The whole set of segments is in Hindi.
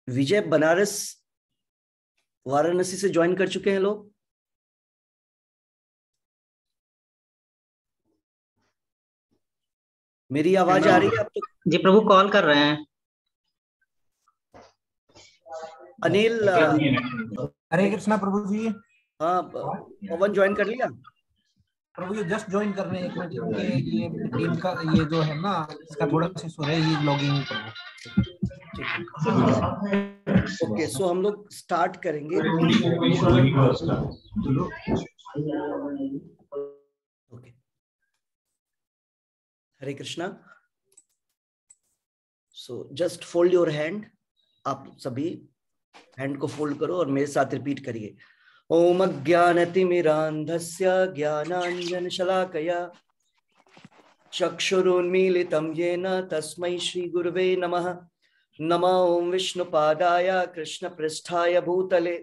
विजय बनारस वाराणसी से ज्वाइन कर चुके हैं लोग? मेरी आवाज आ रही है आप तो? जी प्रभु कॉल कर रहे हैं। अनिल हरे कृष्णा प्रभु जी। हाँ, पवन ज्वाइन कर लिया? प्रभु ये जस्ट ज्वाइन कर रहे हैं, 1 मिनट, क्योंकि ये टीम का ये जो है ना, इसका थोड़ा सा इशू है, ये लॉगिंग प्रभु। ओके, सो हम लोग स्टार्ट करेंगे। Okay, Hare Krishna. So just fold your hand, आप सभी हैंड को फोल्ड करो और मेरे साथ रिपीट करिए। ओम अज्ञानतिमिरान्धस्य ज्ञानाञ्जनशलाकया चक्षुरुन्मीलितं येन तस्मै श्रीगुरुवे नमः। नमो ओम विष्णुपादाय कृष्णपृष्ठाय भूतले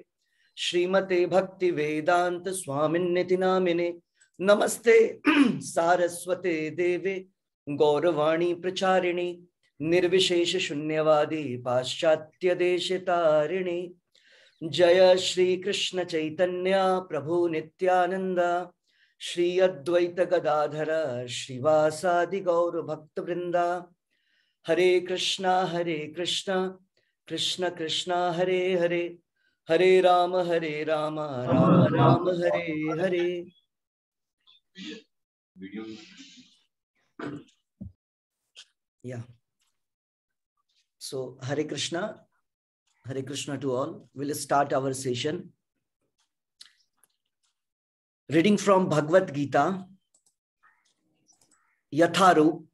श्रीमते भक्तिवेदांत स्वामिन्निति नामिने। नमस्ते सारस्वते देवे गौरवाणी प्रचारिणी निर्विशेष शून्यवादी पाश्चात्य देशतारिणी। जय श्री कृष्ण चैतन्य प्रभु नित्यानंद श्री अद्वैत गदाधर श्रीवासादि गौर भक्त वृंदा। हरे कृष्णा कृष्ण कृष्णा हरे हरे, हरे Ram Ram Ram Hare Hare. Yeah. So Hare Krishna to all. We'll start our session. Reading from Bhagavad Gita, यथारूप,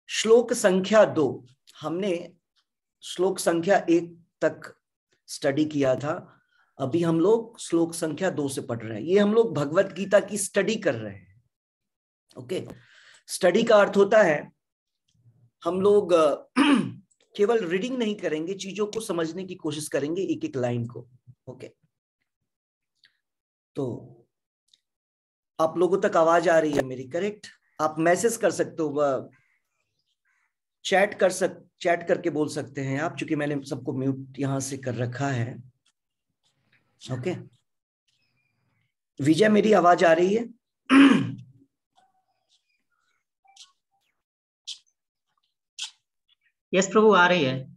श्लोक संख्या 2। हमने श्लोक संख्या 1 तक स्टडी किया था, अभी हम लोग श्लोक संख्या 2 से पढ़ रहे हैं। ये हम लोग भगवत गीता की स्टडी कर रहे हैं। ओके, स्टडी का अर्थ होता है हम लोग केवल रीडिंग नहीं करेंगे, चीजों को समझने की कोशिश करेंगे, एक एक लाइन को। ओके, तो आप लोगों तक आवाज आ रही है मेरी? करेक्ट। आप मैसेज कर सकते हो, चैट करके बोल सकते हैं आप, क्योंकि मैंने सबको म्यूट यहां से कर रखा है। ओके, विजय मेरी आवाज आ रही है? यस प्रभु आ रही है।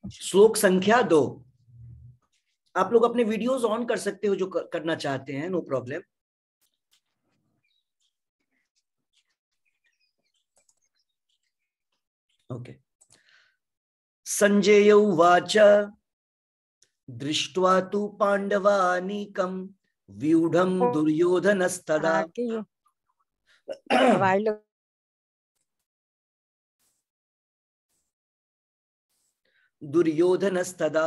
श्लोक संख्या 2। आप लोग अपने वीडियोस ऑन कर सकते हो जो करना चाहते हैं, नो प्रॉब्लम। ओके। संजय उवाच दृष्ट्वा तु पांडवानीकं व्यूढं दुर्योधनस्तदा। दुर्योधनस्तदा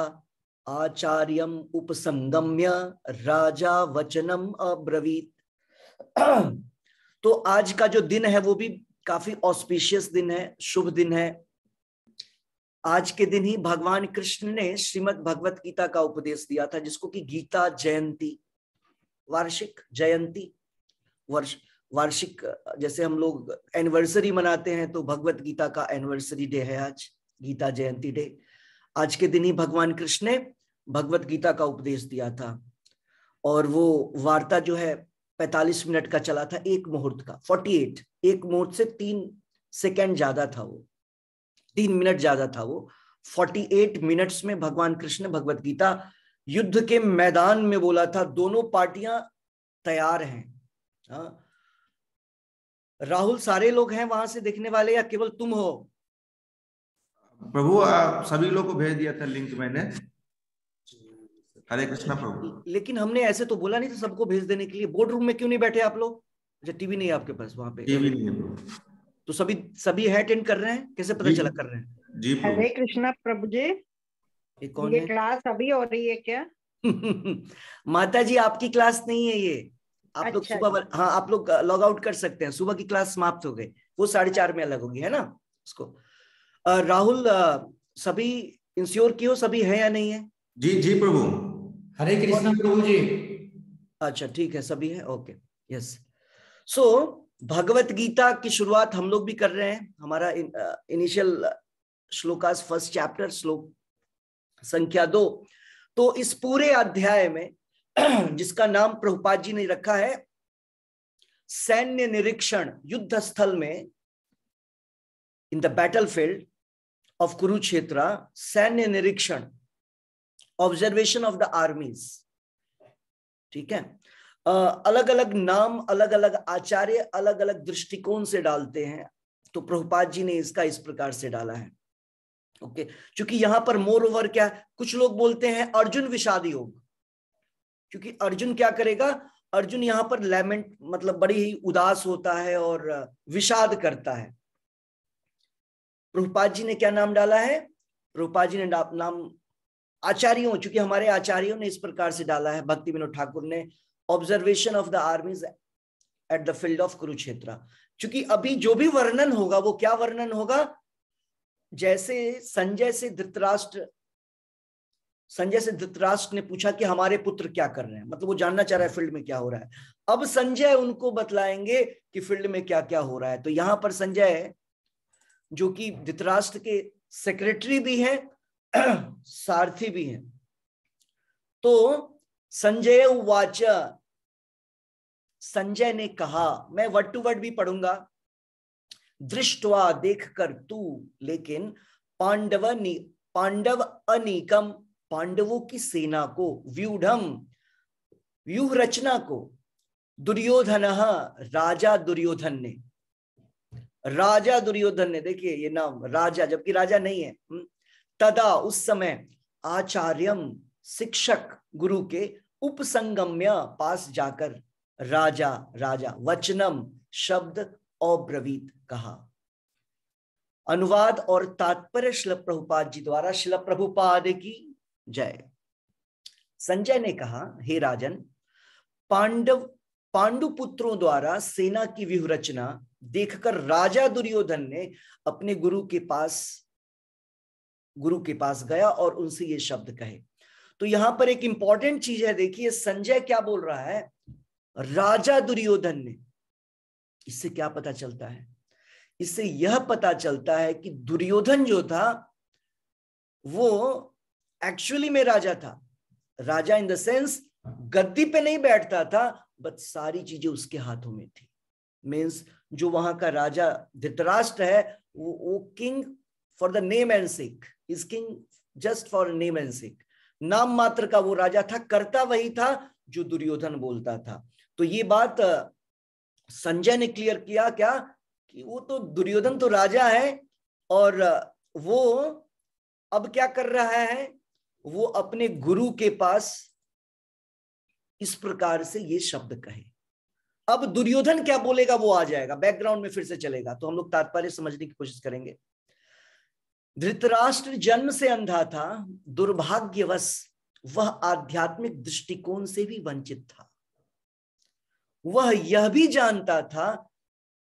आचार्यम उपसंगम्य राजा वचनम अब्रवीत। तो आज का जो दिन है वो भी काफी ऑस्पिशियस दिन है, शुभ दिन है। आज के दिन ही भगवान कृष्ण ने श्रीमद् भगवत गीता का उपदेश दिया था, जिसको कि गीता जयंती, वार्षिक जयंती, वार्षिक, जैसे हम लोग एनिवर्सरी मनाते हैं तो भगवत गीता का एनिवर्सरी डे है आज, गीता जयंती डे। आज के दिन ही भगवान कृष्ण ने भगवत गीता का उपदेश दिया था, और वो वार्ता जो है 45 मिनट का चला था, एक मुहूर्त का, 48, एक मुहूर्त से 3 सेकेंड ज्यादा था वो, 3 मिनट ज्यादा था वो। 48 मिनट्स में भगवान कृष्ण ने भगवत गीता युद्ध के मैदान में बोला था। दोनों पार्टियां तैयार हैं। हाँ, राहुल, सारे लोग हैं वहां से देखने वाले या केवल तुम हो? प्रभु सभी लोग को भेज दिया था लिंक मैंने। हरे कृष्णा प्रभु। लेकिन हमने ऐसे तो बोला नहीं था सबको भेज देने के लिए। बोर्ड रूम में क्यों नहीं बैठे आप लोग? अच्छा, टीवी नहीं है आपके पास वहां पे? टीवी नहीं है प्रभु। तो सभी है अटेंड कर रहे हैं? कैसे पता चला कर रहे हैं? जी प्रभु। हरे कृष्णा प्रभु जी। ये कौन है? क्लास अभी हो रही है क्या? माता जी, आपकी क्लास नहीं है ये। आप लोग अच्छा, सुबह, हाँ, आप लोग लॉग आउट कर सकते हैं। सुबह की क्लास समाप्त हो गई, वो 4:30 में अलग होगी, है ना? उसको राहुल, सभी इंश्योर की हो, सभी है या नहीं है? जी जी प्रभु। हरे कृष्णा प्रभु जी। अच्छा, ठीक है, सभी है। Okay, yes. So Bhagavad Gita की शुरुआत हम लोग भी कर रहे हैं। हमारा इनिशियल श्लोकास फर्स्ट चैप्टर श्लोक संख्या 2। तो इस पूरे अध्याय में जिसका नाम प्रभुपाद जी ने रखा है सैन्य निरीक्षण, युद्ध स्थल में, in the battlefield of Kurukshetra, सैन्य निरीक्षण, ऑब्जर्वेशन ऑफ द आर्मीज। ठीक है, अलग अलग नाम अलग अलग आचार्य अलग अलग दृष्टिकोण से डालते हैं, तो प्रभुपाद जी ने इसका इस प्रकार से डाला है। ओके, क्योंकि यहां पर मोर ओवर क्या, कुछ लोग बोलते हैं अर्जुन विषाद योग, क्योंकि अर्जुन क्या करेगा, अर्जुन यहां पर लैमेंट मतलब बड़ी ही उदास होता है और विषाद करता है। प्रभुपाद जी ने क्या नाम डाला है, प्रभुपाद जी ने नाम आचार्यों, चूंकि हमारे आचार्यों ने इस प्रकार से डाला है, भक्ति विनोद ठाकुर ने observation of the armies at the field of Kurukshetra. क्योंकि अभी जो भी वर्णन होगा वो क्या वर्णन होगा, जैसे संजय से धृतराष्ट्र ने पूछा कि हमारे पुत्र क्या कर रहे हैं, मतलब वो जानना चाह रहा है फील्ड में क्या हो रहा है। अब संजय उनको बतलाएंगे कि फील्ड में क्या क्या हो रहा है। तो यहां पर संजय जो कि धृतराष्ट्र के सेक्रेटरी भी हैं सारथी भी हैं, तो संजय उवाच, संजय ने कहा, मैं वर्ड टू वर्ड भी पढ़ूंगा, दृष्टवा देखकर तू, लेकिन पांडव अनीकम, पांडवों की सेना को, व्यूढ़म व्यूह रचना को, दुर्योधन राजा दुर्योधन ने, देखिए ये नाम राजा जबकि राजा नहीं है, तदा उस समय, आचार्यम शिक्षक गुरु के, उपसंगम्य पास जाकर, राजा वचनम शब्द अब्रवीत कहा। अनुवाद और तात्पर्य श्रील प्रभुपाद जी द्वारा। श्रील प्रभुपाद की जय। संजय ने कहा, हे राजन, पांडु पुत्रों द्वारा सेना की व्यूह रचना देखकर राजा दुर्योधन ने अपने गुरु के पास गया और उनसे ये शब्द कहे। तो यहां पर एक इंपॉर्टेंट चीज है, देखिए संजय क्या बोल रहा है, राजा दुर्योधन ने। इससे क्या पता चलता है, इससे यह पता चलता है कि दुर्योधन जो था वो एक्चुअली में राजा था। राजा इन द सेंस गद्दी पे नहीं बैठता था, बट सारी चीजें उसके हाथों में थी। मीन्स जो वहां का राजा धृतराष्ट्र है वो king for the name and sake, is king just for name and sake, नाम मात्र का वो राजा था, करता वही था जो दुर्योधन बोलता था। तो ये बात संजय ने क्लियर किया क्या, कि वो तो दुर्योधन तो राजा है और वो अब क्या कर रहा है, वो अपने गुरु के पास इस प्रकार से ये शब्द कहे। अब दुर्योधन क्या बोलेगा वो आ जाएगा, बैकग्राउंड में फिर से चलेगा, तो हम लोग तात्पर्य समझने की कोशिश करेंगे। धृतराष्ट्र जन्म से अंधा था, दुर्भाग्यवश वह आध्यात्मिक दृष्टिकोण से भी वंचित था। वह यह भी जानता था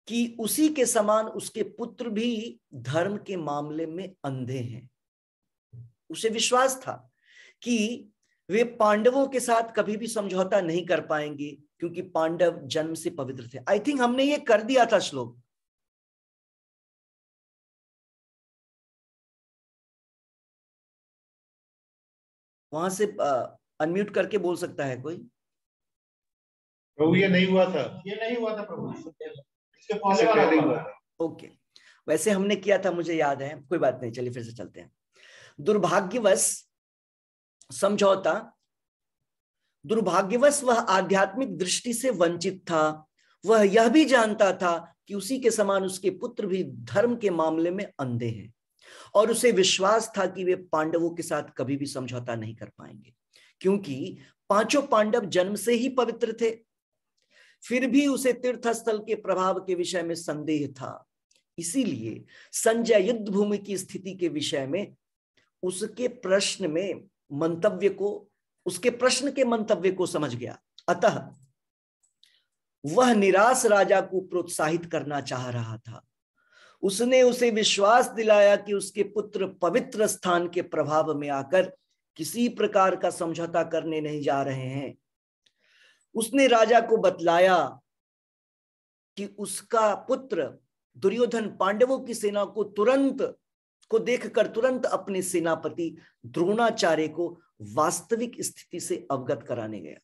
कि उसी के समान उसके पुत्र भी धर्म के मामले में अंधे हैं। उसे विश्वास था कि वे पांडवों के साथ कभी भी समझौता नहीं कर पाएंगे, क्योंकि पांडव जन्म से पवित्र थे। आई थिंक हमने ये कर दिया था श्लोक, वहां से अनम्यूट करके बोल सकता है कोई? प्रभु ये नहीं हुआ था प्रभु, इसके पहले वाला नहीं हुआ था। ओके, वैसे हमने किया था, मुझे याद है, कोई बात नहीं, चलिए फिर से चलते हैं। दुर्भाग्यवश वह आध्यात्मिक दृष्टि से वंचित था। वह यह भी जानता था कि उसी के समान उसके पुत्र भी धर्म के मामले में अंधे हैं, और उसे विश्वास था कि वे पांडवों के साथ कभी भी समझौता नहीं कर पाएंगे, क्योंकि पांचों पांडव जन्म से ही पवित्र थे। फिर भी उसे तीर्थस्थल के प्रभाव के विषय में संदेह था। इसीलिए संजय युद्ध भूमि की स्थिति के विषय में उसके प्रश्न के मंतव्य को समझ गया। अतः वह निराश राजा को प्रोत्साहित करना चाह रहा था। उसने उसे विश्वास दिलाया कि उसके पुत्र पवित्र स्थान के प्रभाव में आकर किसी प्रकार का समझौता करने नहीं जा रहे हैं। उसने राजा को बतलाया कि उसका पुत्र दुर्योधन पांडवों की सेना को तुरंत को देखकर तुरंत अपने सेनापति द्रोणाचार्य को वास्तविक स्थिति से अवगत कराने गया।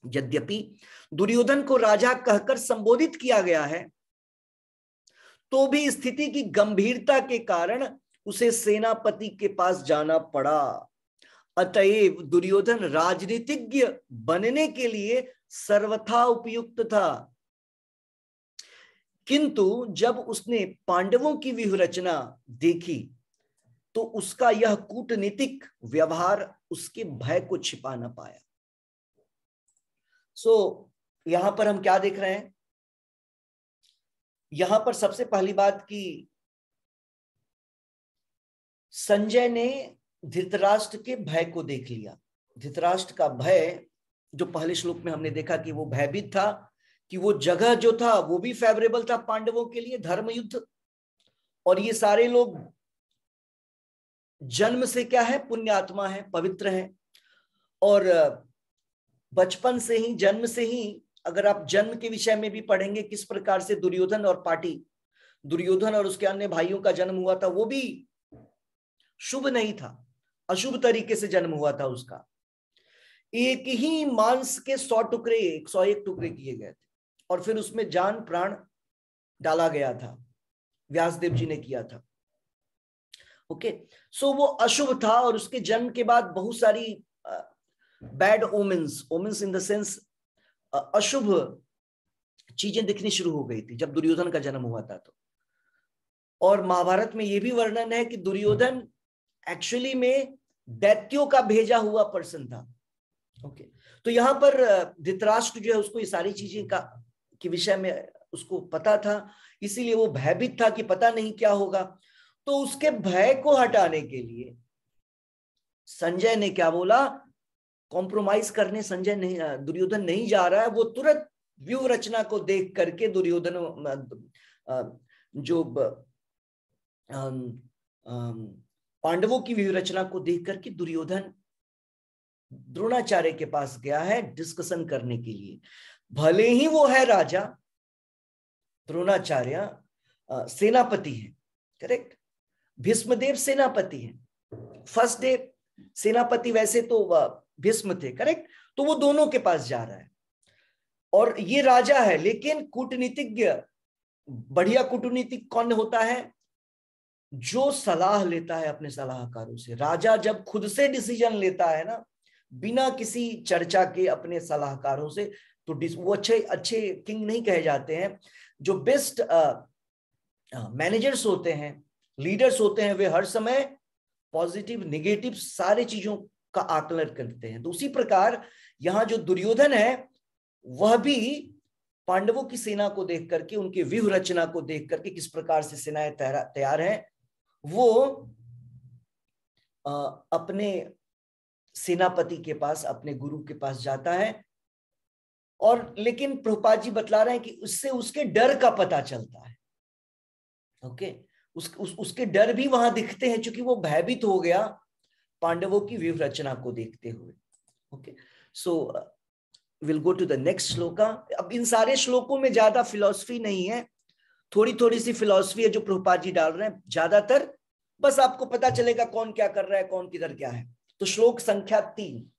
यद्यपि दुर्योधन को राजा कहकर संबोधित किया गया है, तो भी स्थिति की गंभीरता के कारण उसे सेनापति के पास जाना पड़ा। अतएव दुर्योधन राजनीतिज्ञ बनने के लिए सर्वथा उपयुक्त था। किंतु जब उसने पांडवों की व्यूहरचना देखी तो उसका यह कूटनीतिक व्यवहार उसके भय को छिपा न पाया। यहां पर हम क्या देख रहे हैं? यहां पर सबसे पहली बात कि संजय ने धृतराष्ट्र के भय को देख लिया। धृतराष्ट्र का भय, जो पहले श्लोक में हमने देखा कि वो भयभीत था, कि वो जगह जो था वो भी फेवरेबल था पांडवों के लिए, धर्म युद्ध, और ये सारे लोग जन्म से क्या है, पुण्यात्मा है, पवित्र है, और बचपन से ही, जन्म से ही, अगर आप जन्म के विषय में भी पढ़ेंगे किस प्रकार से दुर्योधन और पार्टी, दुर्योधन और उसके अन्य भाइयों का जन्म हुआ था, वो भी शुभ नहीं था, अशुभ तरीके से जन्म हुआ था उसका। एक ही मांस के 100 टुकड़े, 101 टुकड़े किए गए थे, और फिर उसमें जान प्राण डाला गया था, व्यासदेव जी ने किया था। ओके, सो वो अशुभ था, और उसके जन्म के बाद बहुत सारी bad omens, omens in the sense अशुभ चीजें दिखनी शुरू हो गई थी जब दुर्योधन का जन्म हुआ था। तो और महाभारत में यह भी वर्णन है कि दुर्योधन एक्चुअली में दैत्यों का भेजा हुआ पर्सन था। ओके, तो यहां पर धृतराष्ट्र जो है उसको ये सारी चीजें के विषय में उसको पता था, इसीलिए वो भयभीत था कि पता नहीं क्या होगा। तो उसके भय को हटाने के लिए संजय ने क्या बोला, कॉम्प्रोमाइज करने संजय नहीं, दुर्योधन नहीं जा रहा है। वो तुरंत व्यूह रचना को देख करके दुर्योधन जो पांडवों की व्यूह रचना को देख करके दुर्योधन द्रोणाचार्य के पास गया है डिस्कशन करने के लिए। भले ही वो है राजा, द्रोणाचार्य सेनापति है, करेक्ट, भीष्मदेव सेनापति है, फर्स्ट डे सेनापति वैसे तो भीष्म थे, करेक्ट, तो वो दोनों के पास जा रहा है, और ये राजा है। लेकिन कूटनीतिज्ञ, बढ़िया कूटनीतिक कौन होता है? जो सलाह लेता है अपने सलाहकारों से। राजा जब खुद से डिसीजन लेता है ना, बिना किसी चर्चा के अपने सलाहकारों से, तो वो अच्छे किंग नहीं कहे जाते हैं। जो बेस्ट मैनेजर्स होते हैं, लीडर्स होते हैं, वे हर समय पॉजिटिव नेगेटिव सारे चीजों का आकलन करते हैं। तो उसी प्रकार यहां जो दुर्योधन है वह भी पांडवों की सेना को देख करके, उनके व्यूह रचना को देख करके, किस प्रकार से सेनाएं तैयार हैं, वो अपने सेनापति के पास, अपने गुरु के पास जाता है। और लेकिन प्रभुपाद जी बतला रहे हैं कि उससे उसके डर का पता चलता है। ओके, उसके डर भी वहां दिखते हैं, क्योंकि वो भयभीत हो गया पांडवों की व्यूह रचना को देखते हुए। Okay, so will go to the next shloka. अब इन सारे श्लोकों में ज्यादा फिलॉसफी नहीं है, थोड़ी थोड़ी सी फिलॉसफी है जो प्रभुपाद जी डाल रहे हैं। ज्यादातर बस आपको पता चलेगा कौन क्या कर रहा है, कौन किधर क्या है। तो श्लोक संख्या 3,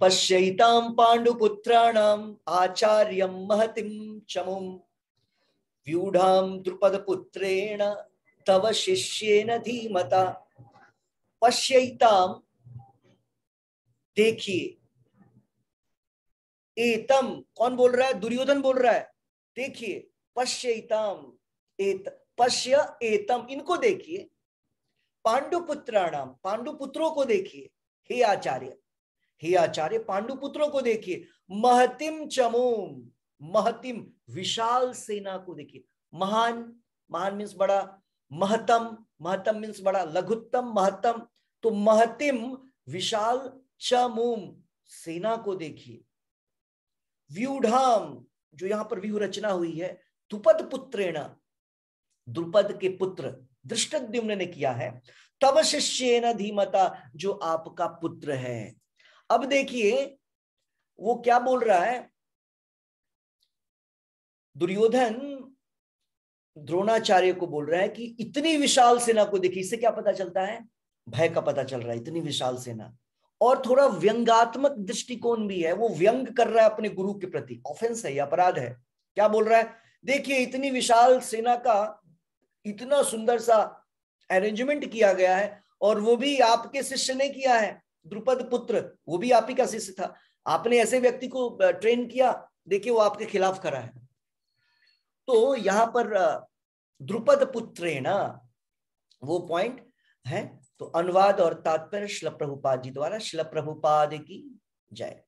पश्यैतां पांडुपुत्राणाम आचार्यं महतिं चमुं व्यूढ़ां द्रुपदपुत्रेण तव शिष्येन धीमता। पश्यैतां, देखिए, एतम कौन बोल रहा है? दुर्योधन बोल रहा है। देखिए, पश्यैताम, पश्य एतम, इनको देखिए, पांडुपुत्राणाम, पांडुपुत्रों को देखिए, हे आचार्य, हे आचार्य, पांडुपुत्रों को देखिए, महतिम चमोम, महतिम विशाल सेना को देखिए। महान, महान मीन्स बड़ा, महतम, महतम मीन्स बड़ा, लघुत्तम, महतम, तो महतिम विशाल, चमोम सेना को देखिए। व्यूढ़ाम, जो यहां पर व्यूह रचना हुई है, द्रुपद पुत्रेण, द्रुपद के पुत्र धृष्टद्युम्न ने किया है, तव शिष्येन धीमता, जो आपका पुत्र है। अब देखिए वो क्या बोल रहा है, दुर्योधन द्रोणाचार्य को बोल रहा है कि इतनी विशाल सेना को देखिए। इससे क्या पता चलता है? भय का पता चल रहा है, इतनी विशाल सेना। और थोड़ा व्यंगात्मक दृष्टिकोण भी है, वो व्यंग कर रहा है अपने गुरु के प्रति। ऑफेंस है, अपराध है। क्या बोल रहा है? देखिए इतनी विशाल सेना का इतना सुंदर सा अरेंजमेंट किया गया है, और वो भी आपके शिष्य ने किया है। द्रुपद पुत्र, वो भी आप ही का शिष्य था। आपने ऐसे व्यक्ति को ट्रेन किया, देखिए वो आपके खिलाफ खड़ा है। तो यहां पर द्रुपद पुत्रेण वो पॉइंट है। तो अनुवाद और तात्पर्य श्रील प्रभुपाद जी द्वारा। श्रील प्रभुपाद की जय।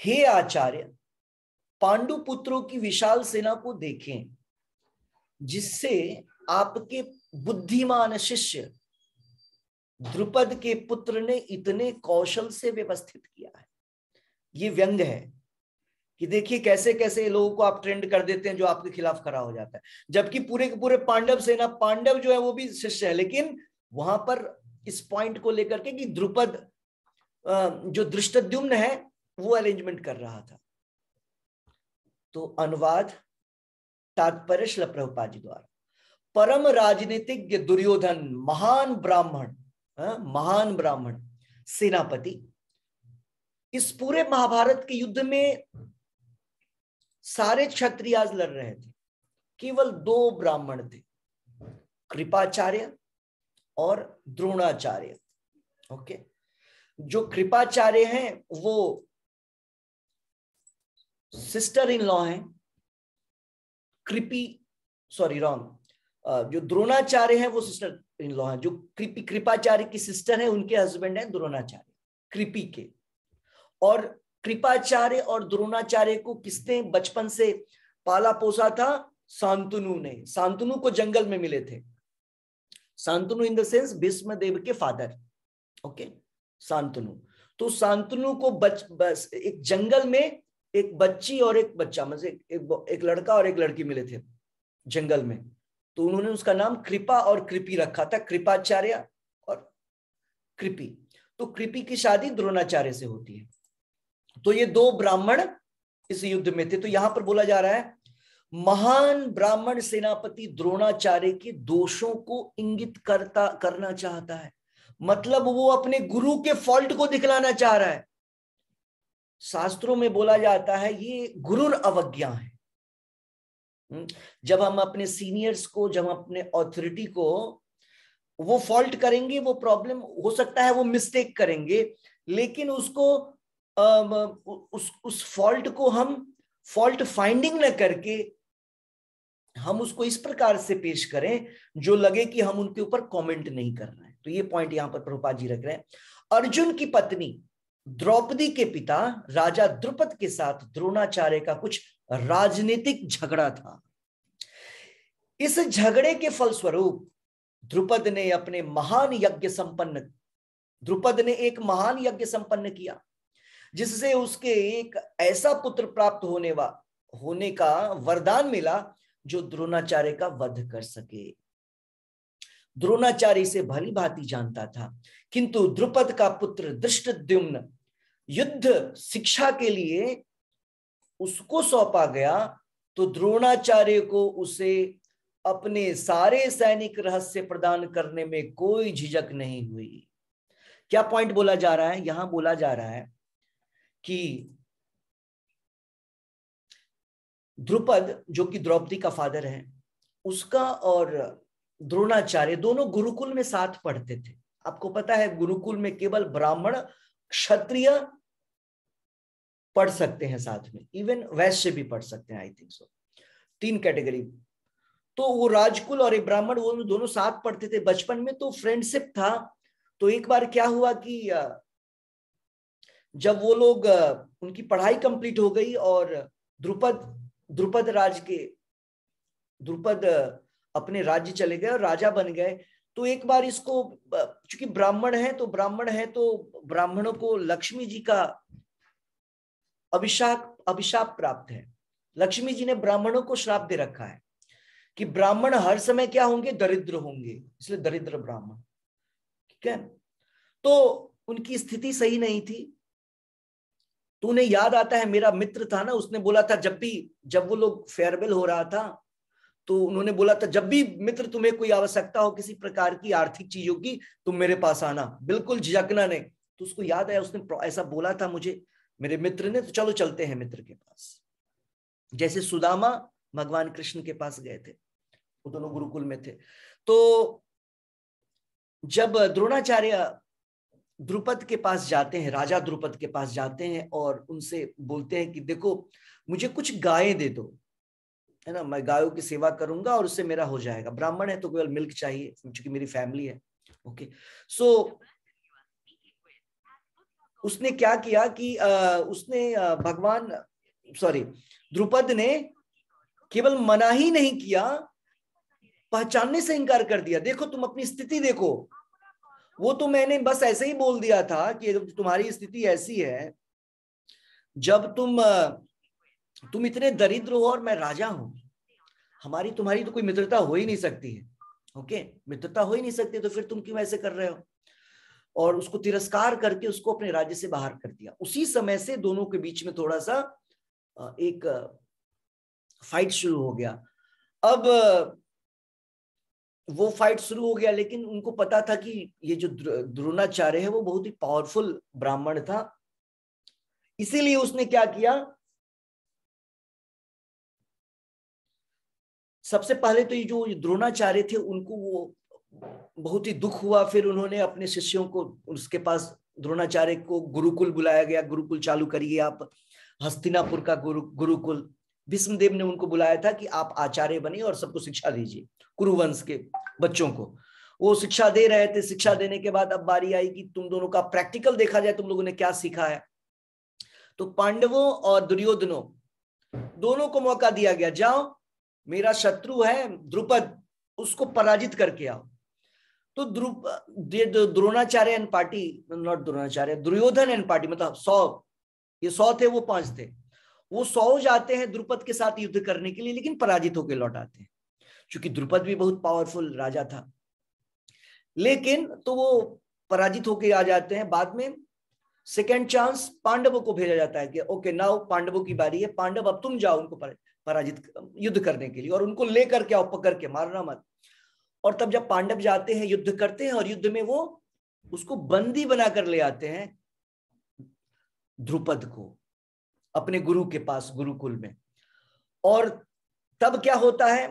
हे आचार्य, पांडु पुत्रों की विशाल सेना को देखें, जिससे आपके बुद्धिमान शिष्य द्रुपद के पुत्र ने इतने कौशल से व्यवस्थित किया है। ये व्यंग है कि देखिए कैसे कैसे लोगों को आप ट्रेंड कर देते हैं जो आपके खिलाफ खड़ा हो जाता है। जबकि पूरे के पूरे पांडव सेना, पांडव जो है वो भी शिष्य है, लेकिन वहां पर इस पॉइंट को लेकर के कि द्रुपद जो धृष्टद्युम्न है वो अरेंजमेंट कर रहा था। तो अनुवाद तात्पर्य श्रील प्रभुपाद जी द्वारा। परम राजनीतिज्ञ दुर्योधन, महान ब्राह्मण सेनापति, इस पूरे महाभारत के युद्ध में सारे क्षत्रियाज लड़ रहे थे, केवल 2 ब्राह्मण थे, कृपाचार्य और द्रोणाचार्य। ओके, जो कृपाचार्य हैं वो सिस्टर इन लॉ हैं, जो द्रोणाचार्य हैं वो सिस्टर इन लॉ हैं। जो कृपाचार्य की सिस्टर है, उनके हस्बैंड है द्रोणाचार्य, कृपी के। और कृपाचार्य और द्रोणाचार्य को किसने बचपन से पाला पोसा था? शांतनु ने। शांतनु को जंगल में मिले थे। Shantanu in the sense Bhishma Dev के फादर। ओके, शांतनु। तो शांतनु को एक जंगल में एक बच्ची और एक बच्चा, मतलब एक लड़का और एक लड़की मिले थे जंगल में। तो उन्होंने उसका नाम कृपा और कृपी रखा था, कृपाचार्य और कृपी। तो कृपी की शादी द्रोणाचार्य से होती है। तो ये 2 ब्राह्मण इस युद्ध में थे। तो यहां पर बोला जा रहा है महान ब्राह्मण सेनापति द्रोणाचार्य के दोषों को इंगित करना चाहता है। मतलब वो अपने गुरु के फॉल्ट को दिखलाना चाह रहा है। शास्त्रों में बोला जाता है ये गुरुर अवज्ञा है। जब हम अपने सीनियर्स को, जब हम अपने ऑथोरिटी को वो फॉल्ट करेंगे, वो प्रॉब्लम हो सकता है, वो मिस्टेक करेंगे, लेकिन उसको उस फॉल्ट को हम फॉल्ट फाइंडिंग न करके हम उसको इस प्रकार से पेश करें जो लगे कि हम उनके ऊपर कमेंट नहीं कर रहे हैं। तो ये पॉइंट यहां पर प्रभुपाद जी रख रहे हैं। अर्जुन की पत्नी द्रौपदी के पिता राजा द्रुपद के साथ द्रोणाचार्य का कुछ राजनीतिक झगड़ा था। इस झगड़े के फलस्वरूप द्रुपद ने एक महान यज्ञ संपन्न किया, जिससे उसके एक ऐसा पुत्र प्राप्त होने का वरदान मिला जो द्रोणाचार्य का वध कर सके। द्रोणाचार्य इसे भली भांति जानता था, किंतु द्रुपद का पुत्र धृष्टद्युम्न युद्ध शिक्षा के लिए उसको सौंपा गया, तो द्रोणाचार्य को उसे अपने सारे सैनिक रहस्य प्रदान करने में कोई झिझक नहीं हुई। क्या पॉइंट बोला जा रहा है? यहां बोला जा रहा है कि द्रुपद, जो कि द्रौपदी का फादर है, उसका और द्रोणाचार्य दोनों गुरुकुल में साथ पढ़ते थे। आपको पता है गुरुकुल में केवल ब्राह्मण क्षत्रिय पढ़ सकते हैं साथ में, इवन वैश्य भी पढ़ सकते हैं, आई थिंक सो, 3 कैटेगरी। तो वो राजकुल और एक ब्राह्मण वो दोनों साथ पढ़ते थे बचपन में, तो फ्रेंडशिप था। तो एक बार क्या हुआ कि जब वो लोग, उनकी पढ़ाई कंप्लीट हो गई और द्रुपद अपने राज्य चले गए और राजा बन गए, तो एक बार इसको, चूंकि ब्राह्मण है तो ब्राह्मणों को लक्ष्मी जी का अभिशाप प्राप्त है। लक्ष्मी जी ने ब्राह्मणों को श्राप दे रखा है कि ब्राह्मण हर समय क्या होंगे? दरिद्र होंगे, इसलिए दरिद्र ब्राह्मण। ठीक है, तो उनकी स्थिति सही नहीं थी। तो उन्हें याद आता है मेरा मित्र था ना, उसने बोला था जब वो लोग फेयरवेल हो रहा था तो उन्होंने बोला था जब भी मित्र तुम्हें कोई आवश्यकता हो किसी प्रकार की आर्थिक चीजों की तुम मेरे पास आना, बिल्कुल झिझकना नहीं। तो उसको याद आया उसने ऐसा बोला था मुझे मेरे मित्र ने, तो चलो चलते हैं मित्र के पास। जैसे सुदामा भगवान कृष्ण के पास गए थे, वो दोनों गुरुकुल में थे। तो जब द्रोणाचार्य द्रुपद के पास जाते हैं, राजा द्रुपद के पास जाते हैं और उनसे बोलते हैं कि देखो मुझे कुछ गायें दे दो, है ना, मैं गायों की सेवा करूंगा और उससे मेरा हो जाएगा। ब्राह्मण है तो केवल मिल्क चाहिए क्योंकि मेरी फैमिली है। ओके, सो उसने क्या किया कि द्रुपद ने केवल मना ही नहीं किया, पहचानने से इनकार कर दिया। देखो तुम अपनी स्थिति देखो, वो तो मैंने बस ऐसे ही बोल दिया था कि तुम्हारी स्थिति ऐसी है, जब तुम इतने दरिद्र हो और मैं राजा हूं, हमारी तुम्हारी तो कोई मित्रता हो ही नहीं सकती है। ओके, मित्रता हो ही नहीं सकती, तो फिर तुम क्यों ऐसे कर रहे हो? और उसको तिरस्कार करके उसको अपने राज्य से बाहर कर दिया। उसी समय से दोनों के बीच में थोड़ा सा एक फाइट शुरू हो गया। अब वो फाइट शुरू हो गया, लेकिन उनको पता था कि ये जो द्रोणाचार्य है वो बहुत ही पावरफुल ब्राह्मण था, इसीलिए उसने क्या किया, सबसे पहले तो ये जो द्रोणाचार्य थे उनको वो बहुत ही दुख हुआ। फिर उन्होंने अपने शिष्यों को उसके पास, द्रोणाचार्य को गुरुकुल बुलाया गया, गुरुकुल चालू करिए आप, हस्तिनापुर का गुरुकुल। भीष्मदेव ने उनको बुलाया था कि आप आचार्य बनिए और सबको शिक्षा दीजिए, कुरुवंश के बच्चों को। वो शिक्षा दे रहे थे। शिक्षा देने के बाद अब बारी आई कि तुम दोनों का प्रैक्टिकल देखा जाए, तुम लोगों ने क्या सीखा है। तो पांडवों और दुर्योधनों दोनों को मौका दिया गया, जाओ मेरा शत्रु है द्रुपद, उसको पराजित करके आओ। तो Dronacharya and party, not Dronacharya, Duryodhan and party, मतलब 100, ये 100 थे वो 5 थे, वो 100 जाते हैं द्रुपद के साथ युद्ध करने के लिए, लेकिन पराजित होकर लौट आते हैं, क्योंकि द्रुपद भी बहुत पावरफुल राजा था। लेकिन तो वो पराजित होकर आ जाते हैं। बाद में सेकेंड चांस पांडवों को भेजा जाता है कि ओके नाउ पांडवों की बारी है, पांडव अब तुम जाओ उनको पराजित युद्ध करने के लिए, और उनको लेकर के आओ, पकड़ के, मारना मत। और तब जब पांडव जाते हैं, युद्ध करते हैं, और युद्ध में वो उसको बंदी बनाकर ले आते हैं द्रुपद को अपने गुरु के पास, गुरुकुल में। और तब क्या होता है,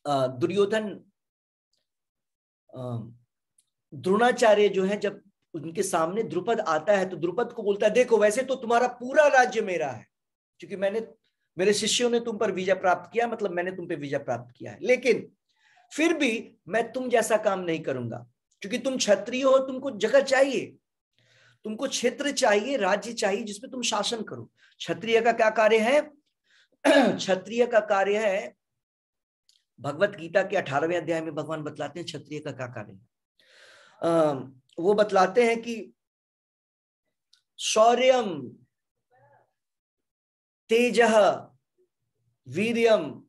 दुर्योधन, द्रोणाचार्य जो है, जब उनके सामने द्रुपद आता है तो द्रुपद को बोलता है देखो वैसे तो तुम्हारा पूरा राज्य मेरा है, क्योंकि मेरे शिष्यों ने तुम पर विजय प्राप्त किया, मतलब मैंने तुम पे विजय प्राप्त किया है, लेकिन फिर भी मैं तुम जैसा काम नहीं करूंगा, क्योंकि तुम क्षत्रिय हो, तुमको जगह चाहिए, तुमको क्षेत्र चाहिए, राज्य चाहिए जिसमें तुम शासन करो। क्षत्रिय का क्या कार्य है? क्षत्रिय का कार्य है, भगवत गीता के 18वें अध्याय में भगवान बतलाते हैं क्षत्रिय का क्या कार्य है। वो बतलाते हैं कि शौर्यम, तेजः, वीर्यम,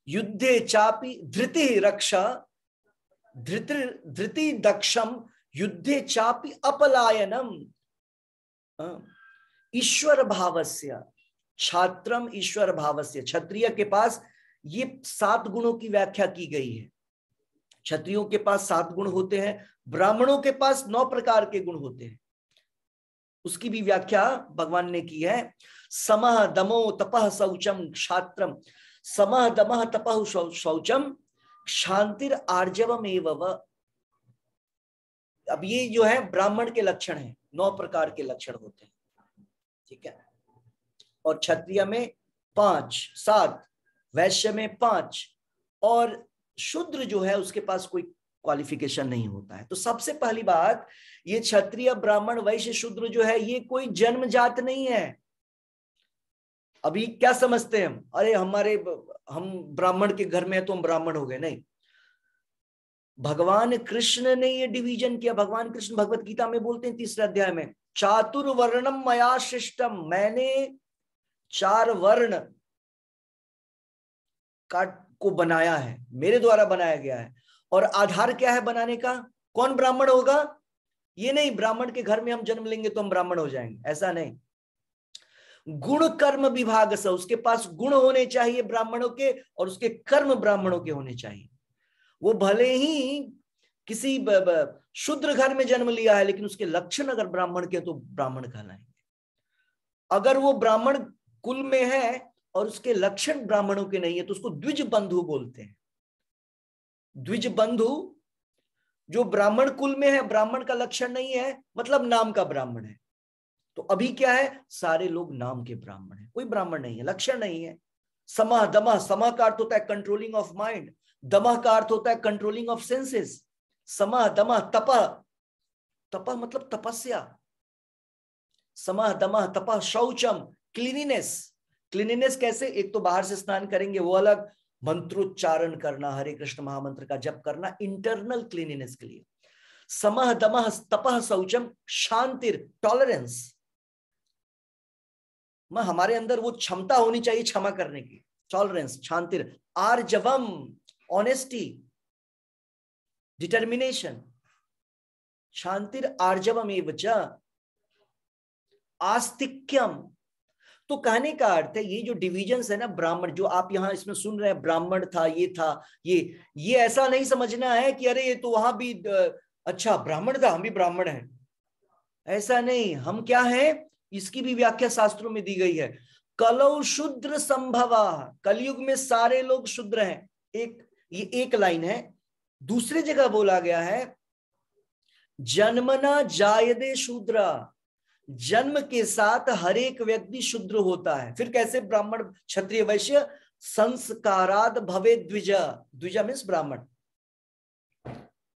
युद्धे चापि धृति रक्षा, धृति दक्षम, युद्धे चापि अपलायनम, ईश्वर भावस्य छात्रम, ईश्वर भावस्य। क्षत्रिय के पास ये 7 गुणों की व्याख्या की गई है। क्षत्रियों के पास 7 गुण होते हैं, ब्राह्मणों के पास 9 प्रकार के गुण होते हैं, उसकी भी व्याख्या भगवान ने की है। समः दमो तपः शौचम क्षात्रम, समः दमः तपः शौचम शांतिर आर्जवम एवं। अब ये जो है ब्राह्मण के लक्षण हैं, 9 प्रकार के लक्षण होते हैं, ठीक है। और क्षत्रिय में 5, 7, वैश्य में 5, और शूद्र जो है उसके पास कोई क्वालिफिकेशन नहीं होता है। तो सबसे पहली बात, ये क्षत्रिय, ब्राह्मण, वैश्य, शूद्र जो है ये कोई जन्मजात नहीं है। अभी क्या समझते हैं हम, अरे हम ब्राह्मण के घर में है तो हम ब्राह्मण हो गए, नहीं। भगवान कृष्ण ने ये डिवीजन किया। भगवान कृष्ण भगवत गीता में बोलते हैं 3रे अध्याय में, चातुर्वर्णम मया सृष्टम, मैंने 4 वर्ण को बनाया है, मेरे द्वारा बनाया गया है। और आधार क्या है बनाने का? कौन ब्राह्मण होगा? ये नहीं ब्राह्मण के घर में हम जन्म लेंगे तो हम ब्राह्मण हो जाएंगे, ऐसा नहीं। गुण कर्म विभाग से, उसके पास गुण होने चाहिए ब्राह्मणों के और उसके कर्म ब्राह्मणों के होने चाहिए। वो भले ही किसी शूद्र घर में जन्म लिया है लेकिन उसके लक्षण अगर ब्राह्मण के तो ब्राह्मण कहलाएंगे। अगर वो ब्राह्मण कुल में है और उसके लक्षण ब्राह्मणों के नहीं है तो उसको द्विज बंधु बोलते हैं। द्विज बंधु जो ब्राह्मण कुल में है, ब्राह्मण का लक्षण नहीं है, मतलब नाम का ब्राह्मण है। तो अभी क्या है, सारे लोग नाम के ब्राह्मण हैं, कोई ब्राह्मण नहीं है, लक्षण नहीं है। समह दमह, समह का अर्थ होता है कंट्रोलिंग ऑफ माइंड, दमह का अर्थ होता है कंट्रोलिंग ऑफ सेंसेस। समह दमह, तपह, तपह मतलब तपस्या। समह दमह तपह, शौचम क्लीनिनेस। क्लीनिनेस कैसे, एक तो बाहर से स्नान करेंगे वो अलग, मंत्रोच्चारण करना, हरे कृष्ण महामंत्र का जप करना, इंटरनल क्लीनिनेस के लिए। समह दमह तपह शौचम, शांतिर टॉलरेंस, हमारे अंदर वो क्षमता होनी चाहिए क्षमा करने की, टॉलरेंस, शांतिर। आर्जवम ऑनेस्टी, डिटर्मिनेशन, शांतिर आर्जवम एव च आस्तिक्यम। तो कहने का अर्थ है ये जो डिविजन्स है ना ब्राह्मण, जो आप यहां इसमें सुन रहे हैं, ब्राह्मण था, ये था, ये ऐसा नहीं समझना है कि अरे ये तो वहां भी अच्छा ब्राह्मण था, हम भी ब्राह्मण हैं, ऐसा नहीं। हम क्या है, इसकी भी व्याख्या शास्त्रों में दी गई है। कलौ शूद्र संभवा, कलयुग में सारे लोग शूद्र हैं, ये एक लाइन है। दूसरी जगह बोला गया है जन्मना जायदे शूद्रा, जन्म के साथ हर एक व्यक्ति शूद्र होता है। फिर कैसे, ब्राह्मण क्षत्रिय वैश्य, संस्काराद भवे द्विज, द्विज मीन्स ब्राह्मण,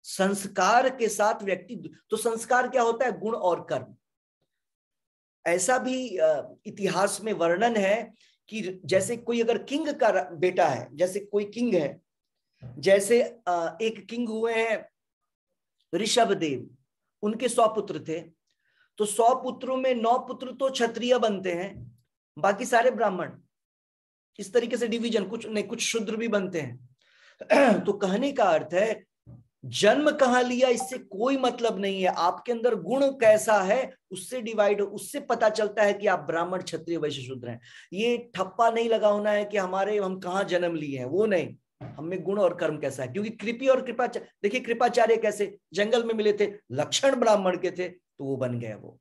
संस्कार के साथ व्यक्ति। तो संस्कार क्या होता है, गुण और कर्म। ऐसा भी इतिहास में वर्णन है कि जैसे कोई अगर किंग का बेटा है, जैसे कोई किंग है, जैसे एक किंग हुए हैं ऋषभदेव, उनके 100 पुत्र थे, तो 100 पुत्रों में 9 पुत्र तो क्षत्रिय बनते हैं, बाकी सारे ब्राह्मण। इस तरीके से डिवीजन, कुछ नहीं, कुछ शूद्र भी बनते हैं। तो कहने का अर्थ है जन्म कहां लिया इससे कोई मतलब नहीं है, आपके अंदर गुण कैसा है उससे डिवाइड, उससे पता चलता है कि आप ब्राह्मण क्षत्रिय वैश्य शूद्र हैं। ये ठप्पा नहीं लगा होना है कि हम कहां जन्म लिए हैं, वो नहीं, हमें गुण और कर्म कैसा है। क्योंकि कृपी और कृपाचार्य, देखिए कृपाचार्य कैसे जंगल में मिले थे, लक्षण ब्राह्मण के थे तो वो बन गए वो।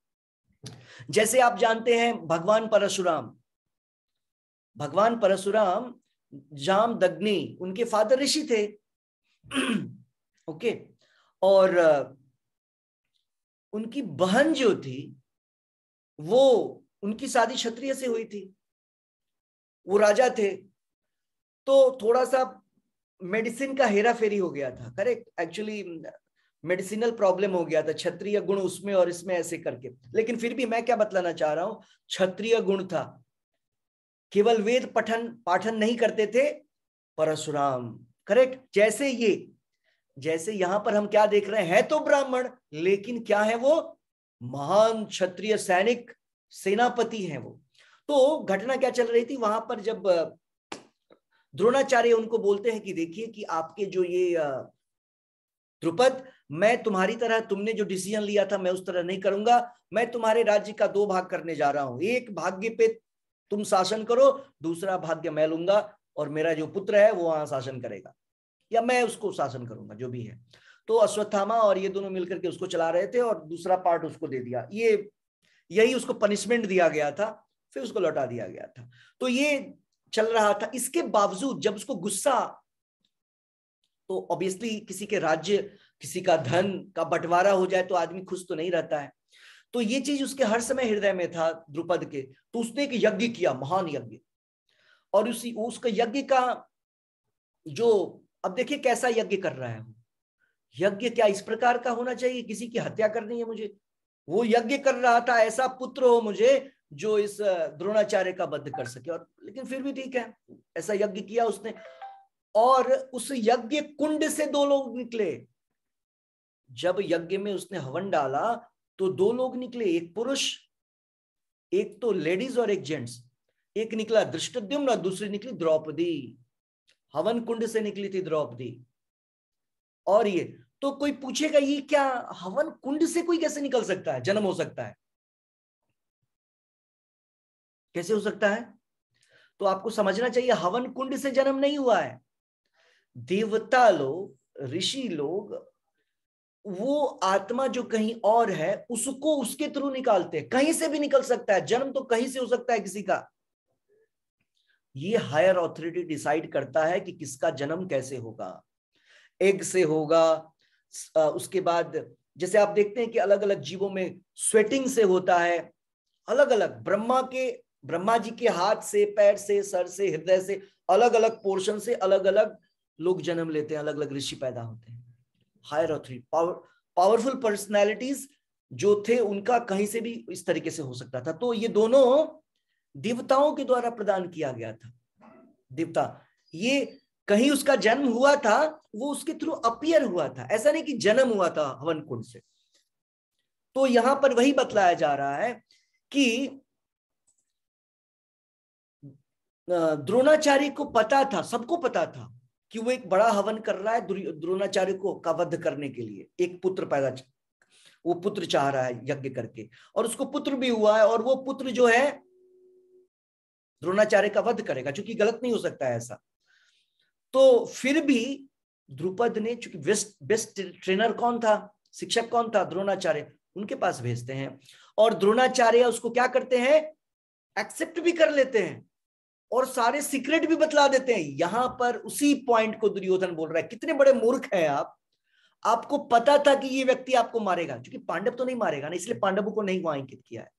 जैसे आप जानते हैं भगवान परशुराम जामदग्नि, उनके फादर ऋषि थे। ओके, और उनकी बहन जो थी वो, उनकी शादी क्षत्रिय से हुई थी, वो राजा थे, तो थोड़ा सा मेडिसिन का हेरा फेरी हो गया था, करेक्ट, एक्चुअली मेडिसिनल प्रॉब्लम हो गया था, क्षत्रिय गुण उसमें और इसमें ऐसे करके। लेकिन फिर भी मैं क्या बतलाना चाह रहा हूं, क्षत्रिय गुण था, केवल वेद पाठन नहीं करते थे परशुराम, करेक्ट। जैसे यहां पर हम क्या देख रहे हैं, तो ब्राह्मण, लेकिन क्या है वो, महान क्षत्रिय सैनिक सेनापति हैं वो। तो घटना क्या चल रही थी वहां पर, जब द्रोणाचार्य उनको बोलते हैं कि देखिए कि आपके जो ये द्रुपद, मैं तुम्हारी तरह, तुमने जो डिसीजन लिया था मैं उस तरह नहीं करूंगा, मैं तुम्हारे राज्य का 2 भाग करने जा रहा हूं, एक भाग्य पे तुम शासन करो, दूसरा भाग्य मैं लूंगा और मेरा जो पुत्र है वो वहां शासन करेगा, या मैं उसको शासन करूंगा, जो भी है। तो अश्वत्थामा और ये दोनों मिलकर के उसको चला रहे थे और दूसरा पार्ट उसको दे दिया, यही उसको पनिशमेंट दिया गया था, फिर उसको लौटा दिया गया था। तो ये चल रहा था। इसके बावजूद जब उसको गुस्सा, तो ऑब्वियसली किसी के राज्य, किसी का धन का बंटवारा हो जाए तो आदमी खुश तो नहीं रहता है, तो ये चीज उसके हर समय हृदय में था द्रुपद के। तो उसने एक यज्ञ किया, महान यज्ञ, और उसका यज्ञ का जो, अब देखिए कैसा यज्ञ कर रहा है वो, यज्ञ क्या इस प्रकार का होना चाहिए, किसी की हत्या करनी है मुझे, वो यज्ञ कर रहा था ऐसा पुत्र हो मुझे जो इस द्रोणाचार्य का वध कर सके। और लेकिन फिर भी ठीक है, ऐसा यज्ञ किया उसने, और उस यज्ञ कुंड से 2 लोग निकले। जब यज्ञ में उसने हवन डाला तो 2 लोग निकले, एक पुरुष, एक तो लेडीज और एक जेंट्स। एक निकला धृष्टद्युम्न, दूसरी निकली द्रौपदी, हवन कुंड से निकली थी द्रौपदी। और ये तो कोई पूछेगा ये क्या हवन कुंड से कोई कैसे निकल सकता है, जन्म हो सकता है, कैसे हो सकता है? तो आपको समझना चाहिए हवन कुंड से जन्म नहीं हुआ है। देवता लोग, ऋषि लोग, वो आत्मा जो कहीं और है उसको उसके थ्रू निकालते हैं। कहीं से भी निकल सकता है, जन्म तो कहीं से हो सकता है किसी का। ये हायर ऑथोरिटी डिसाइड करता है कि किसका जन्म कैसे होगा। एग से होगा, उसके बाद जैसे आप देखते हैं कि अलग अलग जीवों में स्वेटिंग से होता है, अलग अलग। ब्रह्मा जी के हाथ से, पैर से, सर से, हृदय से, अलग अलग पोर्शन से अलग अलग लोग जन्म लेते हैं, अलग अलग ऋषि पैदा होते हैं। हायर ऑथोरिटी, पावरफुल पर्सनैलिटीज जो थे उनका कहीं से भी इस तरीके से हो सकता था। तो ये दोनों देवताओं के द्वारा प्रदान किया गया था। देवता, ये कहीं उसका जन्म हुआ था, वो उसके थ्रू अपीयर हुआ था, ऐसा नहीं कि जन्म हुआ था हवन कुंड से। तो यहां पर वही बतलाया जा रहा है कि द्रोणाचार्य को पता था, सबको पता था कि वो एक बड़ा हवन कर रहा है द्रोणाचार्य को का वध करने के लिए। एक पुत्र वो पुत्र चाह रहा है यज्ञ करके, और उसको पुत्र भी हुआ है, और वो पुत्र जो है द्रोणाचार्य का वध करेगा, क्योंकि गलत नहीं हो सकता है ऐसा। तो फिर भी द्रुपद ने, चूंकि बेस्ट ट्रेनर कौन था, शिक्षक कौन था, द्रोणाचार्य, उनके पास भेजते हैं। और द्रोणाचार्य उसको क्या करते हैं, एक्सेप्ट भी कर लेते हैं और सारे सीक्रेट भी बतला देते हैं। यहां पर उसी पॉइंट को दुर्योधन बोल रहा है, कितने बड़े मूर्ख हैं आप। आपको पता था कि ये व्यक्ति आपको मारेगा, क्योंकि पांडव तो नहीं मारेगा ना, इसलिए पांडवों को नहीं वहां अंकित किया है।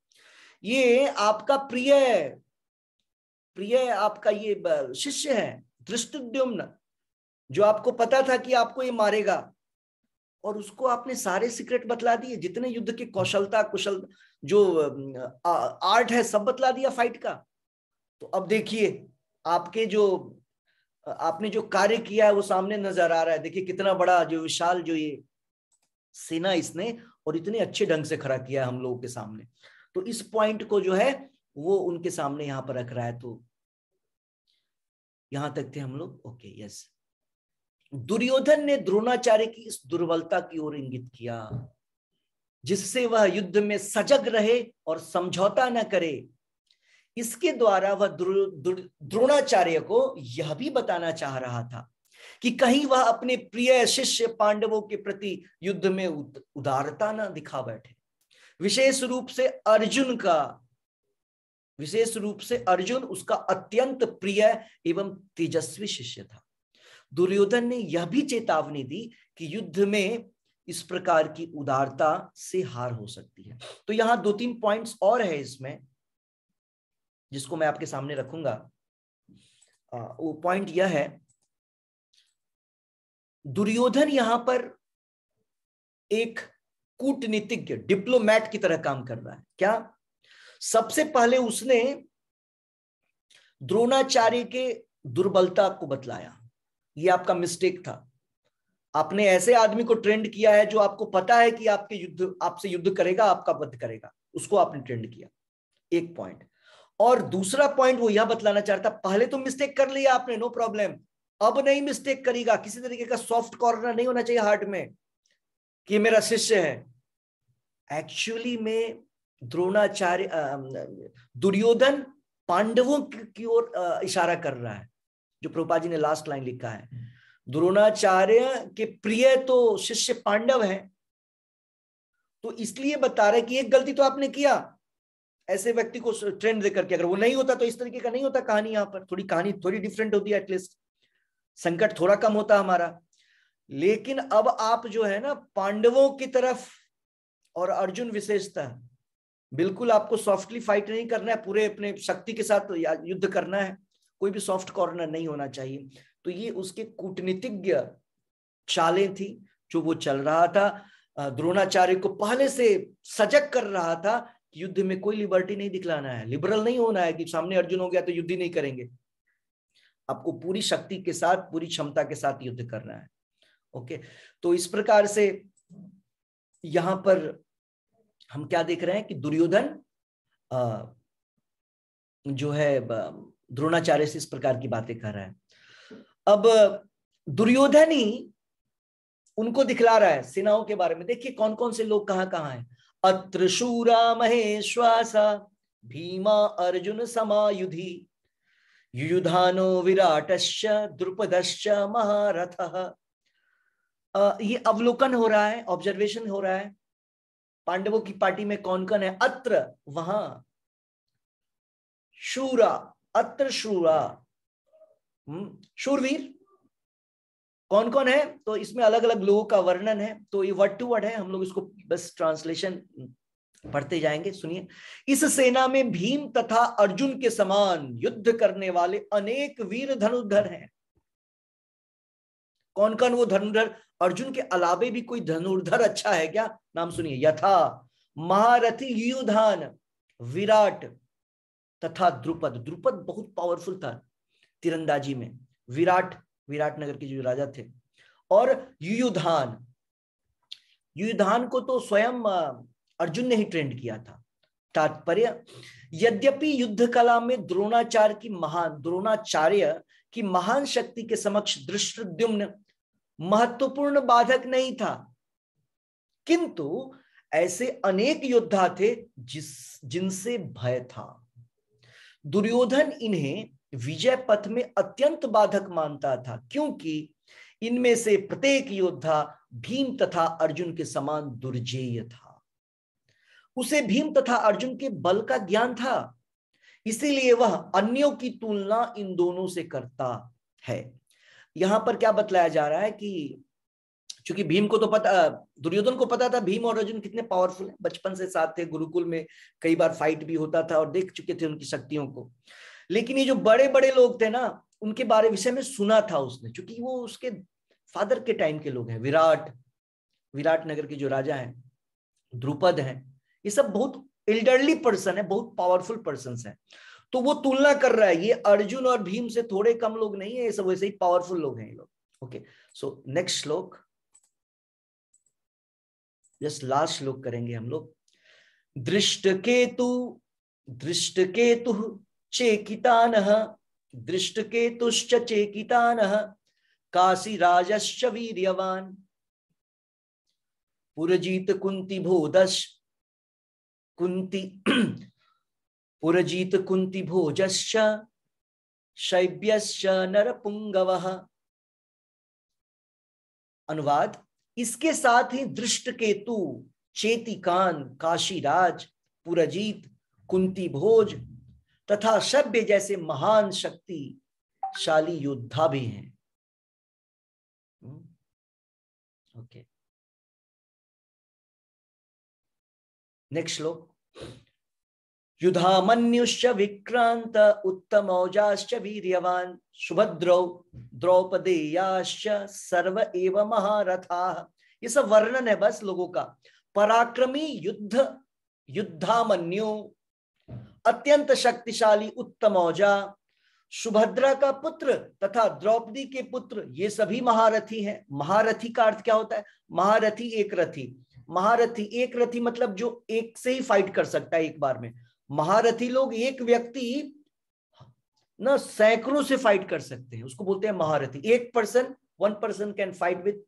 ये आपका प्रिय आपका ये शिष्य है धृष्टद्युम्न, जो आपको पता था कि आपको ये मारेगा, और उसको आपने सारे सीक्रेट बतला दिए, जितने युद्ध के कुशल जो आर्ट है सब बतला दिया फाइट का। तो अब देखिए आपने जो कार्य किया है वो सामने नजर आ रहा है। देखिए कितना बड़ा जो विशाल जो ये सेना इसने, और इतने अच्छे ढंग से खड़ा किया है हम लोगों के सामने। तो इस पॉइंट को जो है वो उनके सामने यहां पर रख रहा है। तो यहां तक थे हम लोग, ओके, यस। दुर्योधन ने द्रोणाचार्य की इस दुर्बलता की ओर इंगित किया, जिससे वह युद्ध में सजग रहे और समझौता न करे। इसके द्वारा वह द्रोणाचार्य को यह भी बताना चाह रहा था कि कहीं वह अपने प्रिय शिष्य पांडवों के प्रति युद्ध में उदारता न दिखा बैठे। विशेष रूप से अर्जुन उसका अत्यंत प्रिय एवं तेजस्वी शिष्य था। दुर्योधन ने यह भी चेतावनी दी कि युद्ध में इस प्रकार की उदारता से हार हो सकती है। तो यहां 2-3 पॉइंट्स और है इसमें, जिसको मैं आपके सामने रखूंगा। वो पॉइंट यह है, दुर्योधन यहां पर एक कूटनीतिज्ञ, डिप्लोमैट की तरह काम कर रहा है। क्या? सबसे पहले उसने द्रोणाचार्य के दुर्बलता को बतलाया, ये आपका मिस्टेक था। आपने ऐसे आदमी को ट्रेंड किया है जो आपको पता है कि आपसे युद्ध करेगा, आपका वध करेगा, उसको आपने ट्रेंड किया। एक पॉइंट। और दूसरा पॉइंट वो यह बतलाना चाहता, पहले तो मिस्टेक कर लिया आपने, नो प्रॉब्लम, अब नहीं मिस्टेक करेगा। किसी तरीके का सॉफ्ट कॉर्नर नहीं होना चाहिए हार्ट में कि मेरा शिष्य है। एक्चुअली में दुर्योधन पांडवों की ओर इशारा कर रहा है, जो प्रभुपाद जी ने लास्ट लाइन लिखा है, द्रोणाचार्य के प्रिय तो शिष्य पांडव हैं। तो इसलिए बता रहे कि एक गलती तो आपने किया, ऐसे व्यक्ति को ट्रेंड देकर के, अगर वो नहीं होता तो इस तरीके का नहीं होता कहानी। यहां पर कहानी थोड़ी डिफरेंट होती है, एटलीस्ट संकट थोड़ा कम होता हमारा। लेकिन अब आप जो है ना पांडवों की तरफ, और अर्जुन विशेषता, बिल्कुल आपको सॉफ्टली फाइट नहीं करना है, पूरे अपने शक्ति के साथ युद्ध करना है, कोई भी सॉफ्ट कॉर्नर नहीं होना चाहिए। तो ये उसके कूटनीतिज्ञ चालें थी जो वो चल रहा था। द्रोणाचार्य को पहले से सजग कर रहा था कि युद्ध में कोई लिबर्टी नहीं दिखलाना है, लिबरल नहीं होना है कि सामने अर्जुन हो गया तो युद्ध ही नहीं करेंगे। आपको पूरी शक्ति के साथ, पूरी क्षमता के साथ युद्ध करना है। ओके, तो इस प्रकार से यहां पर हम क्या देख रहे हैं कि दुर्योधन जो है द्रोणाचार्य से इस प्रकार की बातें कर रहा है। अब दुर्योधन ही उनको दिखला रहा है सेनाओं के बारे में। देखिए कौन कौन से लोग कहां कहां हैं। अत्र शूरा महेश्वासा भीमा अर्जुन समायुधि युयुधानो विराटश्च द्रुपदश्च महारथः। ये अवलोकन हो रहा है, ऑब्जर्वेशन हो रहा है। पांडवों की पार्टी में कौन कौन है। अत्र वहां, शूरा अत्र शूरा शूरवीर कौन कौन है। तो इसमें अलग अलग लोगों का वर्णन है, तो ये वर्ड टू वर्ड है, हम लोग इसको बस ट्रांसलेशन पढ़ते जाएंगे। सुनिए, इस सेना में भीम तथा अर्जुन के समान युद्ध करने वाले अनेक वीर धनुर्धर हैं। कौन कौन वो धनुर्धर। अर्जुन के अलावे भी कोई धनुर्धर अच्छा है क्या, नाम सुनिए। यथा महारथी युयुधान, विराट तथा द्रुपद। द्रुपद बहुत पावरफुल था तीरंदाजी में। विराट नगर के जो राजा थे। और युयुधान, युयुधान को तो स्वयं अर्जुन ने ही ट्रेंड किया था। तात्पर्य, यद्यपि युद्ध कला में द्रोणाचार्य की महान शक्ति के समक्ष धृष्टद्युम्न महत्वपूर्ण बाधक नहीं था, किंतु ऐसे अनेक योद्धा थे जिनसे भय था। दुर्योधन इन्हें विजय पथ में अत्यंत बाधक मानता था, क्योंकि इनमें से प्रत्येक योद्धा भीम तथा अर्जुन के समान दुर्जेय था। उसे भीम तथा अर्जुन के बल का ज्ञान था, इसीलिए वह अन्यों की तुलना इन दोनों से करता है। यहां पर क्या बतलाया जा रहा है कि चूंकि भीम को तो पता, दुर्योधन को पता था भीम और अर्जुन कितने पावरफुल हैं, बचपन से साथ थे, गुरुकुल में कई बार फाइट भी होता था और देख चुके थे उनकी शक्तियों को। लेकिन ये जो बड़े बड़े लोग थे ना, उनके बारे विषय में सुना था उसने, क्योंकि वो उसके फादर के टाइम के लोग हैं। विराट नगर के जो राजा हैं, द्रुपद हैं, ये सब बहुत एल्डरली पर्सन है, बहुत पावरफुल पर्सन है। तो वो तुलना कर रहा है, ये अर्जुन और भीम से थोड़े कम लोग नहीं है, ये सब वैसे ही पावरफुल लोग हैं ये लोग। ओके, सो नेक्स्ट श्लोक, जस्ट लास्ट श्लोक करेंगे हम लोग। दृष्टकेतु चेकितानः, दृष्टकेतुश्च चेकितानः, काशीराजश्च वीर्यवान, पुरजीत कुंती भोजश्च शैब्यश्च नरपुंगवः। अनुवाद, इसके साथ ही दृष्टकेतु, चेतिकान, काशीराज, पुरजीत, कुंती भोज तथा शब्य जैसे महान शक्तिशाली योद्धा भी हैं। ओके, नेक्स्ट श्लोक। युधामन्युश्च विक्रांत उत्तमौजाश्च वीर्यवान, सुभद्रौ द्रौपदेयाश्च सर्व एव महारथाः। ये सब वर्णन है बस लोगों का। पराक्रमी युद्धामन्यु, अत्यंत शक्तिशाली उत्तमौजा, सुभद्रा का पुत्र तथा द्रौपदी के पुत्र, ये सभी महारथी हैं। महारथी का अर्थ क्या होता है। महारथी एक रथी, महारथी एक रथी मतलब जो एक से ही फाइट कर सकता है एक बार में। महारथी लोग एक व्यक्ति ना सैकड़ों से फाइट कर सकते हैं, उसको बोलते हैं महारथी। One person can fight with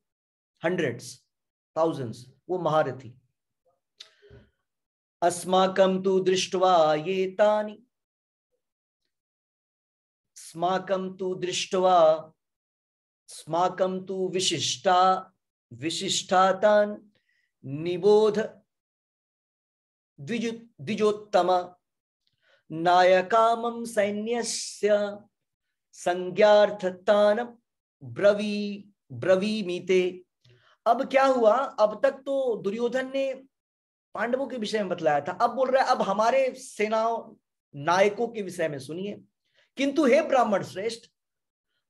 hundreds, thousands, वो महारथी। अस्माकं तु दृष्ट्वा ये तानि, स्माकं तु विशिष्टातान् निबोध द्विजोत्तम, नायकामं सैन्यस्य संज्ञार्थतान् ब्रवीमीते। अब क्या हुआ, अब तक तो दुर्योधन ने पांडवों के विषय में बतलाया था, अब बोल रहा है अब हमारे सेनाओं नायकों के विषय में सुनिए। किंतु हे ब्राह्मण श्रेष्ठ,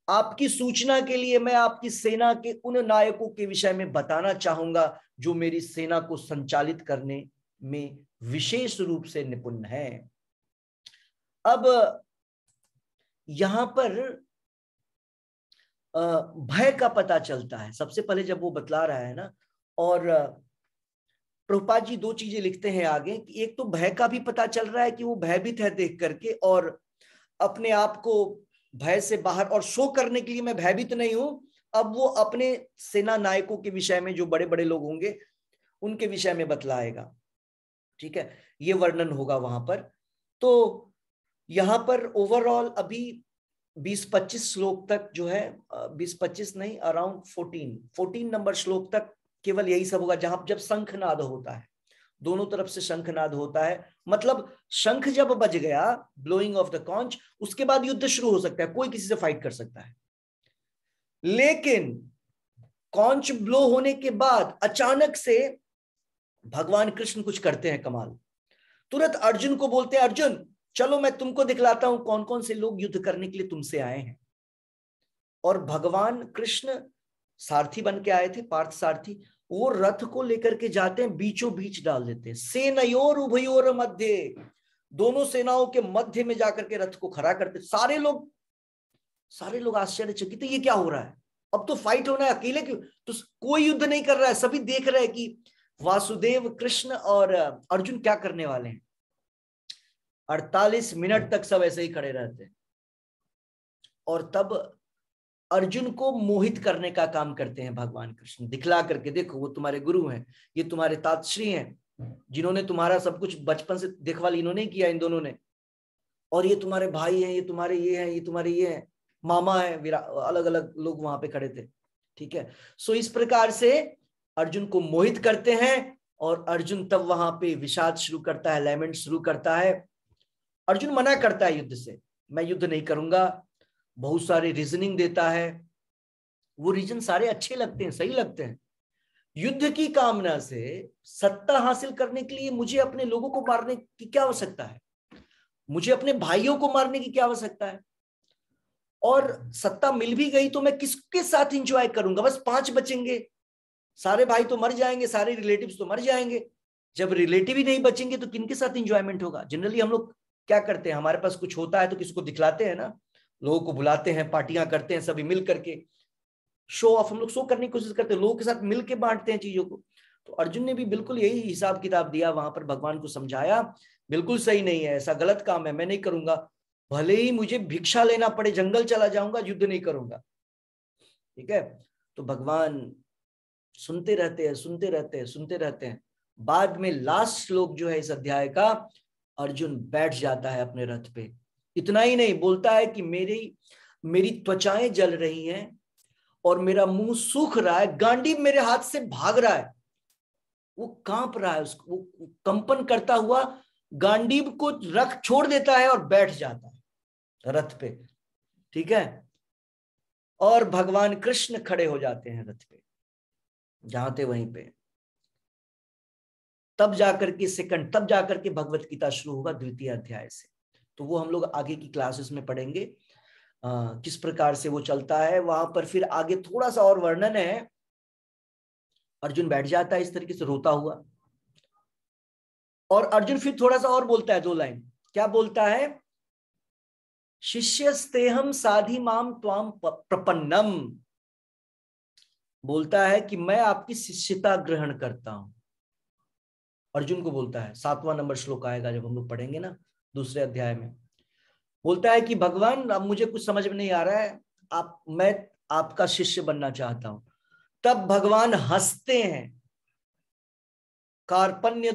आपकी सूचना के लिए मैं आपकी सेना के उन नायकों के विषय में बताना चाहूंगा जो मेरी सेना को संचालित करने में विशेष रूप से निपुण है। अब यहां पर भय का पता चलता है सबसे पहले जब वो बतला रहा है ना। और प्रभुपाद जी दो चीजें लिखते हैं आगे कि एक तो भय का भी पता चल रहा है कि वो भयभीत है देख करके, और अपने आप को भय से बाहर और शो करने के लिए मैं भयभीत नहीं हूं, अब वो अपने सेना नायकों के विषय में, जो बड़े बड़े लोग होंगे उनके विषय में बतलाएगा। ठीक है, ये वर्णन होगा वहां पर। तो यहां पर ओवरऑल अभी 20-25 श्लोक तक जो है, 20-25 नहीं, अराउंड 14 नंबर श्लोक तक केवल यही सब होगा, जहां जब शंखनाद होता है, दोनों तरफ से शंखनाद होता है, मतलब शंख जब बज गया, ब्लोइंग ऑफ द कॉन्च, उसके बाद युद्ध शुरू हो सकता है, कोई किसी से फाइट कर सकता है। लेकिन कॉन्च ब्लो होने के बाद अचानक से भगवान कृष्ण कुछ करते हैं कमाल। तुरंत अर्जुन को बोलते हैं, अर्जुन चलो मैं तुमको दिखलाता हूं कौन कौन से लोग युद्ध करने के लिए तुमसे आए हैं। और भगवान कृष्ण सारथी बन के आए थे, पार्थ सारथी, वो रथ को लेकर के जाते हैं, बीचों बीच डाल देते हैं, सेनयोर उभयोर मध्य, दोनों सेनाओं के मध्य में जाकर के रथ को खड़ा करते। सारे लोग आश्चर्यचकित, ये क्या हो रहा है, अब तो फाइट होना है, अकेले क्यों, तो कोई युद्ध नहीं कर रहा है, सभी देख रहे हैं कि वासुदेव कृष्ण और अर्जुन क्या करने वाले हैं। 48 मिनट तक सब ऐसे ही खड़े रहते हैं, और तब अर्जुन को मोहित करने का काम करते हैं भगवान कृष्ण, दिखला करके, देखो वो तुम्हारे गुरु हैं, ये तुम्हारे तातश्री हैं, जिन्होंने तुम्हारा सब कुछ बचपन से देखभाल इन्होंने किया, इन दोनों ने, और ये तुम्हारे भाई हैं, ये तुम्हारे ये हैं, ये तुम्हारे ये हैं, मामा है, अलग अलग लोग वहां पे खड़े थे। ठीक है, सो इस प्रकार से अर्जुन को मोहित करते हैं, और अर्जुन तब वहां पे विषाद शुरू करता है, लैमेंट शुरू करता है। अर्जुन मना करता है युद्ध से, मैं युद्ध नहीं करूंगा, बहुत सारे रीजनिंग देता है, वो रीजन सारे अच्छे लगते हैं, सही लगते हैं। युद्ध की कामना से सत्ता हासिल करने के लिए मुझे अपने लोगों को मारने की क्या आवश्यकता है, मुझे अपने भाइयों को मारने की क्या आवश्यकता है, और सत्ता मिल भी गई तो मैं किसके साथ एंजॉय करूंगा, बस 5 बचेंगे, सारे भाई तो मर जाएंगे, सारे रिलेटिव्स तो मर जाएंगे, जब रिलेटिव ही नहीं बचेंगे तो किनके साथ एंजॉयमेंट होगा। जनरली हम लोग क्या करते हैं, हमारे पास कुछ होता है तो किसको दिखलाते हैं ना, लोगों को बुलाते हैं, पार्टियां करते हैं, सभी मिल करके शो ऑफ, हम लोग शो करने की कोशिश करते हैं, लोगों के साथ मिल के बांटते हैं चीजों को। तो अर्जुन ने भी बिल्कुल यही हिसाब किताब दिया, वहां पर भगवान को समझाया, बिल्कुल सही नहीं है, ऐसा गलत काम है, मैं नहीं करूंगा, भले ही मुझे भिक्षा लेना पड़े, जंगल चला जाऊंगा, युद्ध नहीं करूंगा। ठीक है, तो भगवान सुनते रहते हैं, सुनते रहते हैं, सुनते रहते हैं। बाद में लास्ट श्लोक जो है इस अध्याय का, अर्जुन बैठ जाता है अपने रथ पे। इतना ही नहीं, बोलता है कि मेरी त्वचाएं जल रही हैं और मेरा मुंह सूख रहा है, गांडीव मेरे हाथ से भाग रहा है, वो कांप रहा है, उसको वो कंपन करता हुआ गांडीव को रख छोड़ देता है और बैठ जाता है रथ पे। ठीक है, और भगवान कृष्ण खड़े हो जाते हैं रथ पे, जहां थे वहीं पे। तब जाकर के भगवत गीता शुरू होगा द्वितीय अध्याय से। तो वो हम लोग आगे की क्लासेस में पढ़ेंगे, किस प्रकार से वो चलता है। वहां पर फिर आगे थोड़ा सा और वर्णन है। अर्जुन बैठ जाता है इस तरीके से रोता हुआ, और अर्जुन फिर थोड़ा सा और बोलता है, 2 लाइन। क्या बोलता है? शिष्यस्तेहम साधि माम त्वाम प्रपन्नम, बोलता है कि मैं आपकी शिष्यता ग्रहण करता हूं। अर्जुन को बोलता है, 7वां नंबर श्लोक आएगा जब हम लोग पढ़ेंगे ना दूसरे अध्याय में। बोलता है कि भगवान अब मुझे कुछ समझ में नहीं आ रहा है, मैं आपका शिष्य बनना चाहता हूं। तब भगवान हंसते हैं, कार्पण्य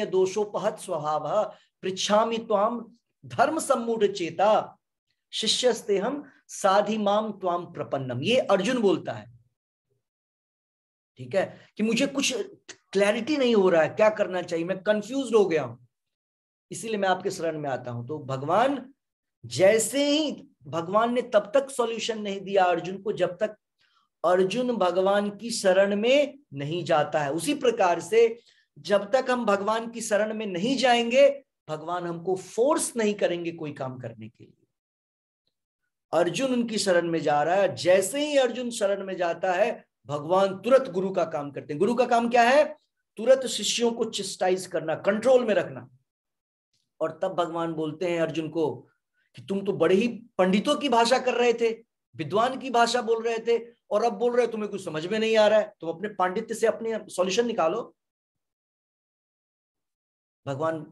दोषोपहत स्वभाव पृच्छामि त्वाम धर्म सम्मूढ़ चेता शिष्यस्तेहम साधि माम त्वाम प्रपन्नम। ये अर्जुन बोलता है, ठीक है, कि मुझे कुछ क्लैरिटी नहीं हो रहा है, क्या करना चाहिए, मैं कंफ्यूज हो गया हूं, इसीलिए मैं आपके शरण में आता हूं। तो भगवान, जैसे ही भगवान ने तब तक सॉल्यूशन नहीं दिया अर्जुन को जब तक अर्जुन भगवान की शरण में नहीं जाता है। उसी प्रकार से जब तक हम भगवान की शरण में नहीं जाएंगे, भगवान हमको फोर्स नहीं करेंगे कोई काम करने के लिए। अर्जुन उनकी शरण में जा रहा है, जैसे ही अर्जुन शरण में जाता है भगवान तुरंत गुरु का काम करते हैं। गुरु का काम क्या है? तुरंत शिष्यों को चिस्टाइज करना, कंट्रोल में रखना। और तब भगवान बोलते हैं अर्जुन को कि तुम तो बड़े ही पंडितों की भाषा कर रहे थे, विद्वान की भाषा बोल रहे थे, और अब बोल रहे हो तुम्हें कुछ समझ में नहीं आ रहा है, तुम अपने पांडित्य से अपने सॉल्यूशन निकालो। भगवान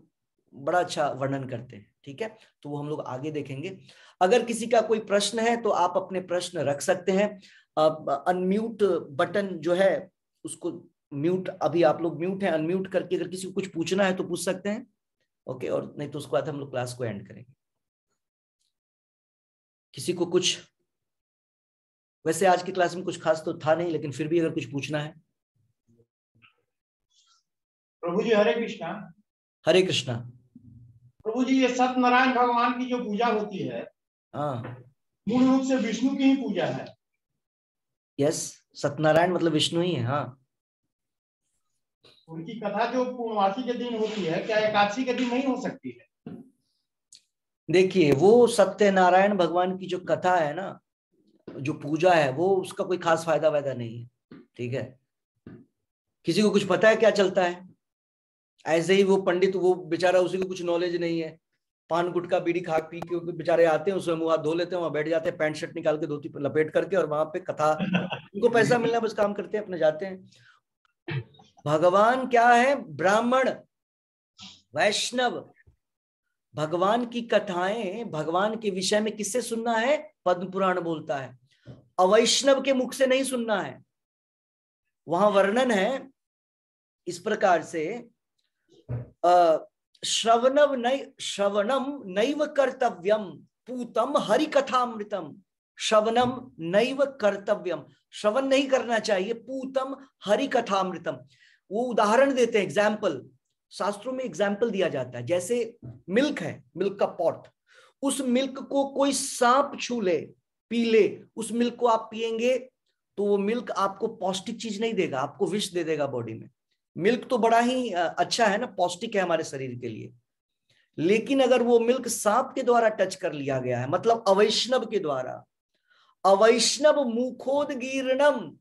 बड़ा अच्छा वर्णन करते हैं। ठीक है, तो वो हम लोग आगे देखेंगे। अगर किसी का कोई प्रश्न है तो आप अपने प्रश्न रख सकते हैं। अनम्यूट बटन जो है उसको म्यूट, अभी आप लोग म्यूट है, अनम्यूट करके अगर किसी को कुछ पूछना है तो पूछ सकते हैं। ओके, और नहीं तो उसके बाद हम लोग क्लास को एंड करेंगे। किसी को कुछ, वैसे आज की क्लास में कुछ खास तो था नहीं, लेकिन फिर भी अगर कुछ पूछना है। प्रभु जी हरे कृष्णा। हरे कृष्णा। प्रभु जी ये सत्यनारायण भगवान की जो पूजा होती है, हाँ, मूल रूप से विष्णु की ही पूजा है। यस, सत्यनारायण मतलब विष्णु ही है। हाँ, उनकी कथा जो पूर्णमासी के दिन होती है, क्या एकादशी के दिन नहीं हो सकती है? देखिए वो सत्यनारायण भगवान की जो कथा है ना, जो पूजा है, वो उसका कोई खास फायदा वायदा नहीं है। ठीक है, किसी को कुछ पता है क्या चलता है? ऐसे ही वो पंडित, वो बेचारा, उसी को कुछ नॉलेज नहीं है, पान गुटखा बीड़ी खा पी के बेचारे आते हैं, उसमें मुंह हाथ धो लेते हैं, वहां बैठ जाते हैं, पैंट शर्ट निकाल के धोती पर लपेट करके, और वहां पे कथा, उनको पैसा मिलना बस काम करते हैं, अपने जाते हैं। भगवान क्या है? ब्राह्मण, वैष्णव। भगवान की कथाएं, भगवान के विषय में किससे सुनना है? पद्म पुराण बोलता है, अवैष्णव के मुख से नहीं सुनना है। वहां वर्णन है इस प्रकार से, श्रवणम नैव कर्तव्यम पूतम हरि कथामृतम। श्रवणम नैव कर्तव्यम, श्रवण नहीं करना चाहिए, पूतम हरि कथामृतम। वो उदाहरण देते हैं, एग्जाम्पल, शास्त्रों में एग्जाम्पल दिया जाता है। जैसे मिल्क है, मिल्क का पॉट, उस मिल्क को कोई सांप छू ले, पी ले, उस मिल्क को आप पिएंगे तो वो मिल्क आपको पौष्टिक चीज नहीं देगा, आपको विष दे देगा बॉडी में। मिल्क तो बड़ा ही अच्छा है ना, पौष्टिक है हमारे शरीर के लिए, लेकिन अगर वो मिल्क सांप के द्वारा टच कर लिया गया है, मतलब अवैष्णव के द्वारा, अवैष्णव मुखोदगीर्णम,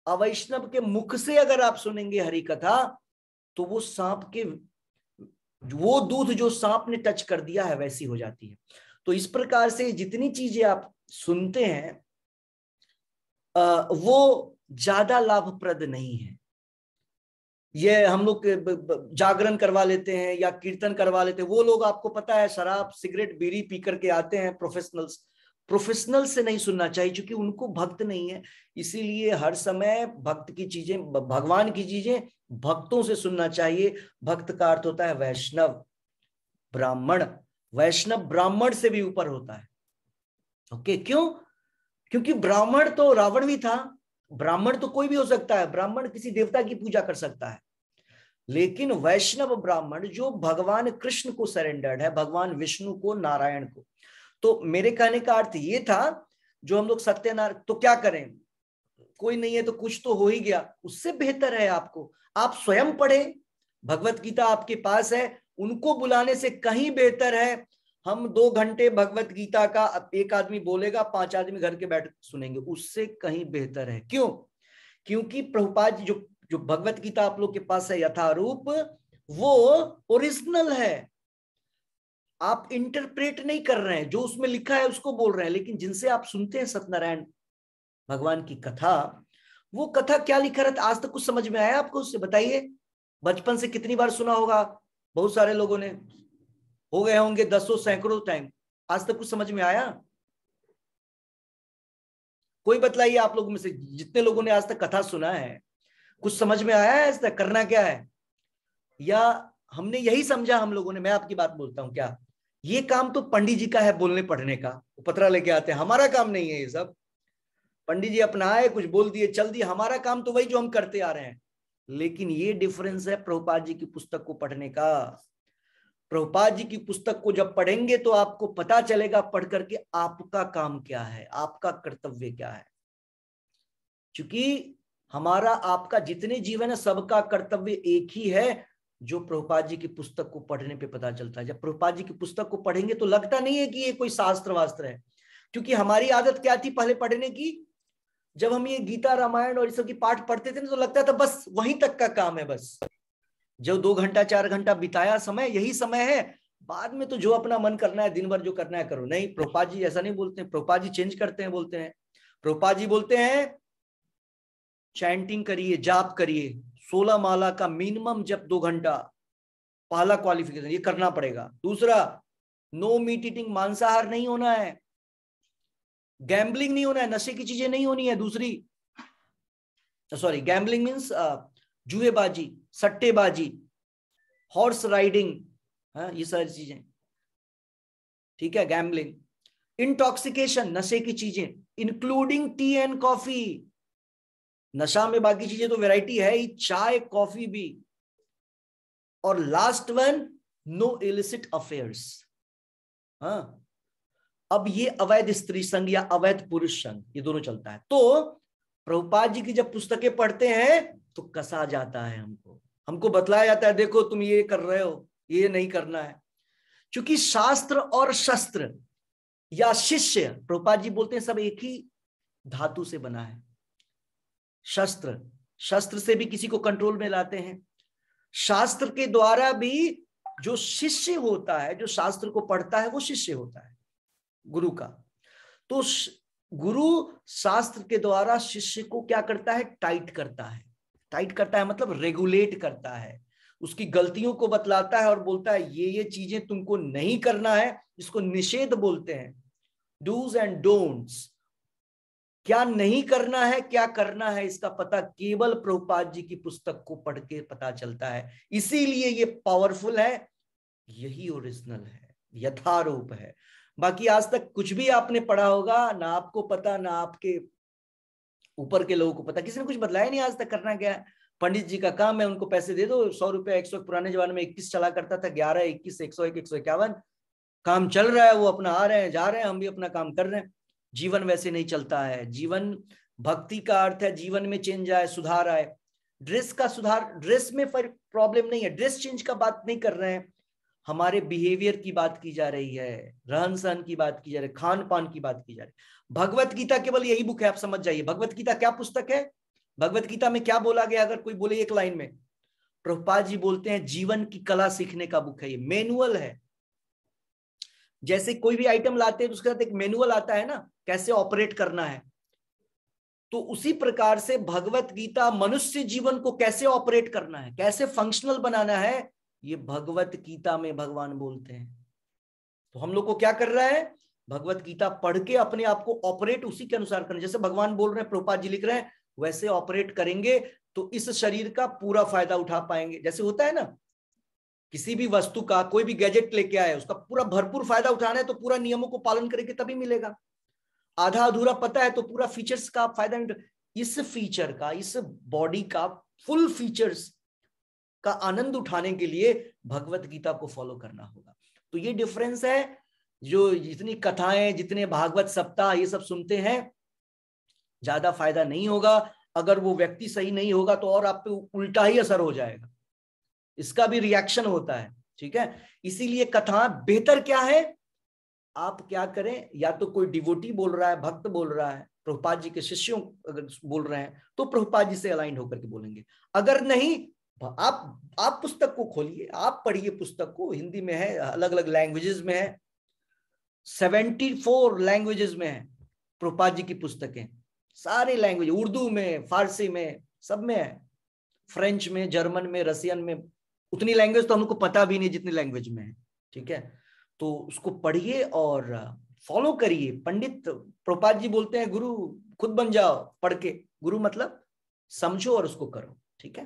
अवैष्णव के मुख से अगर आप सुनेंगे हरि कथा, तो वो सांप के, वो दूध जो सांप ने टच कर दिया है वैसी हो जाती है। तो इस प्रकार से जितनी चीजें आप सुनते हैं वो ज्यादा लाभप्रद नहीं है। ये हम लोग जागरण करवा लेते हैं या कीर्तन करवा लेते हैं, वो लोग आपको पता है शराब सिगरेट बीड़ी पी करके आते हैं, प्रोफेशनल से नहीं सुनना चाहिए, क्योंकि उनको भक्त नहीं है। इसीलिए हर समय भक्त की चीजें, भगवान की चीजें भक्तों से सुनना चाहिए। भक्त का अर्थ होता है वैष्णव, ब्राह्मण। वैष्णव ब्राह्मण से भी ऊपर होता है। ओके, क्यों? क्योंकि ब्राह्मण तो रावण भी था, ब्राह्मण तो कोई भी हो सकता है, ब्राह्मण किसी देवता की पूजा कर सकता है, लेकिन वैष्णव ब्राह्मण जो भगवान कृष्ण को सरेंडर्ड है, भगवान विष्णु को, नारायण को। तो मेरे कहने का अर्थ ये था, जो हम लोग सत्यनारायण, तो क्या करें, कोई नहीं है तो कुछ तो हो ही गया, उससे बेहतर है आपको आप स्वयं पढ़े, भगवत गीता आपके पास है, उनको बुलाने से कहीं बेहतर है हम 2 घंटे भगवत गीता का एक आदमी बोलेगा, 5 आदमी घर के बैठ सुनेंगे, उससे कहीं बेहतर है। क्यों? क्योंकि प्रभुपाद जी जो भगवत गीता आप लोग के पास है यथारूप, वो ओरिजिनल है, आप इंटरप्रेट नहीं कर रहे हैं, जो उसमें लिखा है उसको बोल रहे हैं। लेकिन जिनसे आप सुनते हैं सत्यनारायण भगवान की कथा, वो कथा क्या लिखा रहता, आज तक कुछ समझ में आया आपको? उससे बताइए, बचपन से कितनी बार सुना होगा, बहुत सारे लोगों ने, हो गए होंगे दसों सैकड़ों टाइम, आज तक कुछ समझ में आया? कोई बतलाइए आप लोगों में से, जितने लोगों ने आज तक कथा सुना है, कुछ समझ में आया है? ऐसा करना क्या है? या हमने यही समझा हम लोगों ने, मैं आपकी बात बोलता हूं, क्या ये काम तो पंडित जी का है बोलने पढ़ने का, पतरा लेके आते हैं, हमारा काम नहीं है ये सब। पंडित जी अपना आए, कुछ बोल दिए, चल दिए, हमारा काम तो वही जो हम करते आ रहे हैं। लेकिन ये डिफरेंस है प्रभुपाद जी की पुस्तक को पढ़ने का। प्रभुपाद जी की पुस्तक को जब पढ़ेंगे तो आपको पता चलेगा पढ़ करके आपका काम क्या है, आपका कर्तव्य क्या है। क्योंकि हमारा आपका जितने जीवन है सबका कर्तव्य एक ही है, जो प्रभुपाद जी की पुस्तक को पढ़ने पे पता चलता है। जब प्रभुपाद जी की पुस्तक को पढ़ेंगे तो लगता नहीं है कि ये कोई शास्त्र वास्त्र है, क्योंकि हमारी आदत क्या थी पहले पढ़ने की, जब हम ये गीता रामायण और इस सब की पाठ पढ़ते थे तो लगता था बस वहीं तक का काम है, बस जो 2 घंटा 4 घंटा बिताया समय यही समय है, बाद में तो जो अपना मन करना है दिन भर जो करना है करो। नहीं, प्रभुपाद जी ऐसा नहीं बोलते हैं, प्रभुपाद जी चेंज करते हैं, बोलते हैं, प्रभुपाद जी बोलते हैं चैंटिंग करिए, जाप करिए, 16 माला का मिनिमम जप 2 घंटा, पहला क्वालिफिकेशन ये करना पड़ेगा। दूसरा, नो मीट ईटिंग, मांसाहार नहीं होना है, गैम्बलिंग नहीं होना है, नशे की चीजें नहीं होनी है। दूसरी, सॉरी, गैम्बलिंग मीन्स जुएबाजी, सट्टेबाजी, हॉर्स राइडिंग, ये सारी चीजें, ठीक है, गैम्बलिंग। इंटॉक्सिकेशन, नशे की चीजें, इंक्लूडिंग टी एंड कॉफी, नशा में बाकी चीजें तो वैरायटी है ही, चाय कॉफी भी। और last one, no illicit affairs. हाँ, अब ये अवैध स्त्री संघ या अवैध पुरुष संघ, ये दोनों चलता है। तो प्रभुपाद जी की जब पुस्तकें पढ़ते हैं तो कसा जाता है, हमको बतलाया जाता है, देखो तुम ये कर रहे हो, ये नहीं करना है। क्योंकि शास्त्र और शस्त्र या शिष्य, प्रभुपाद जी बोलते हैं, सब एक ही धातु से बना है। शस्त्र, शस्त्र से भी किसी को कंट्रोल में लाते हैं, शास्त्र के द्वारा भी जो शिष्य होता है, जो शास्त्र को पढ़ता है, वो शिष्य होता है गुरु का। तो गुरु शास्त्र के द्वारा शिष्य को क्या करता है, टाइट करता है। टाइट करता है मतलब रेगुलेट करता है, उसकी गलतियों को बतलाता है और बोलता है ये चीजें तुमको नहीं करना है, जिसको निषेध बोलते हैं, डूज एंड डोंट्स। क्या नहीं करना है, क्या करना है, इसका पता केवल प्रभुपाद जी की पुस्तक को पढ़ के पता चलता है। इसीलिए ये पावरफुल है, यही ओरिजिनल है, यथारूप है। बाकी आज तक कुछ भी आपने पढ़ा होगा, ना आपको पता, ना आपके ऊपर के लोगों को पता, किसी ने कुछ बतलाया नहीं आज तक करना क्या है। पंडित जी का काम है, उनको पैसे दे दो, 100 रुपया 100, पुराने जमाने में 21 चला करता था, 11, 21, 101, 151, काम चल रहा है, वो अपना आ रहे हैं जा रहे हैं, हम भी अपना काम कर रहे हैं। जीवन वैसे नहीं चलता है। जीवन, भक्ति का अर्थ है जीवन में चेंज आए, सुधार आए। ड्रेस का सुधार, ड्रेस में प्रॉब्लम नहीं है, ड्रेस चेंज का बात नहीं कर रहे हैं, हमारे बिहेवियर की बात की जा रही है, रहन सहन की बात की जा रही है, खान पान की बात की जा रही है। भगवत गीता केवल यही बुक है, आप समझ जाइए। भगवत गीता क्या पुस्तक है, भगवत गीता में क्या बोला गया, अगर कोई बोले एक लाइन में, प्रभुपाद जी बोलते हैं जीवन की कला सीखने का बुक है, ये मैनुअल है। जैसे कोई भी आइटम लाते हैं तो उसके साथ एक मैनुअल आता है ना, कैसे ऑपरेट करना है। तो उसी प्रकार से भगवत गीता मनुष्य जीवन को कैसे ऑपरेट करना है, कैसे फंक्शनल बनाना है, ये भगवत गीता में भगवान बोलते हैं। तो हम लोग को क्या कर रहा है, भगवत गीता पढ़ के अपने आप को ऑपरेट उसी के अनुसार करना। जैसे भगवान बोल रहे हैं, प्रभुपाद जी लिख रहे हैं, वैसे ऑपरेट करेंगे तो इस शरीर का पूरा फायदा उठा पाएंगे। जैसे होता है ना, किसी भी वस्तु का, कोई भी गैजेट लेके आए, उसका पूरा भरपूर फायदा उठाना है तो पूरा नियमों को पालन करेंगे तभी मिलेगा। आधा अधूरा पता है तो पूरा फीचर्स का फायदा नहीं। इस फीचर का, इस बॉडी का फुल फीचर्स का आनंद उठाने के लिए भगवत गीता को फॉलो करना होगा। तो ये डिफरेंस है। जो जितनी कथाएं, जितने भागवत सप्ताह ये सब सुनते हैं, ज्यादा फायदा नहीं होगा। अगर वो व्यक्ति सही नहीं होगा तो और आप पे उल्टा ही असर हो जाएगा, इसका भी रिएक्शन होता है, ठीक है। इसीलिए कथा बेहतर क्या है, आप क्या करें, या तो कोई डिवोटी बोल रहा है, भक्त बोल रहा है, प्रभुपाद जी के शिष्यों अगर बोल रहे हैं तो प्रभुपाद जी से अलाइन होकर के बोलेंगे। अगर नहीं, आप पुस्तक को खोलिए, आप पढ़िए पुस्तक को, हिंदी में है, अलग अलग लैंग्वेजेस में है, 74 लैंग्वेजेस में है प्रभुपाद जी की पुस्तकें, सारे लैंग्वेज, उर्दू में, फारसी में, सब में है, फ्रेंच में, जर्मन में, रसियन में। उतनी लैंग्वेज तो हमको पता भी नहीं जितनी लैंग्वेज में है, ठीक है। तो उसको पढ़िए और फॉलो करिए। पंडित प्रभुपाद जी बोलते हैं गुरु खुद बन जाओ पढ़ के। गुरु मतलब समझो और उसको करो, ठीक है।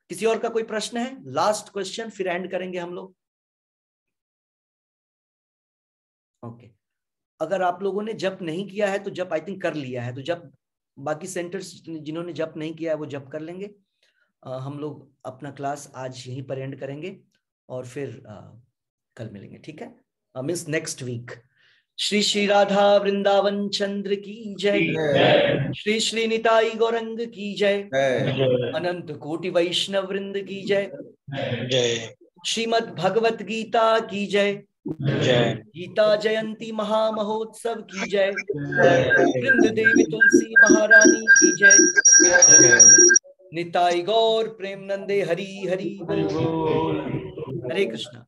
किसी और का कोई प्रश्न है? लास्ट क्वेश्चन, फिर एंड करेंगे हम लोग। ओके, अगर आप लोगों ने जप नहीं किया है तो जप आई थिंक कर लिया है, तो जप, बाकी सेंटर्स जिन्होंने जप नहीं किया है वो जप कर लेंगे। हम लोग अपना क्लास आज यहीं पर एंड करेंगे और फिर कल मिलेंगे, ठीक है, means next week. Shri Shri Radha Vrindavan Chandra की जय, श्री श्री निताई गौरंग की जय, अनंत कोटि वैष्णव वृंद की जय, श्रीमद् भगवत गीता की जय, गीता जयंती महामहोत्सव की जय, वृंद देवी तुलसी महारानी की जय, निताई गौर प्रेम नंदे हरि हरि बोल। हरे कृष्णा।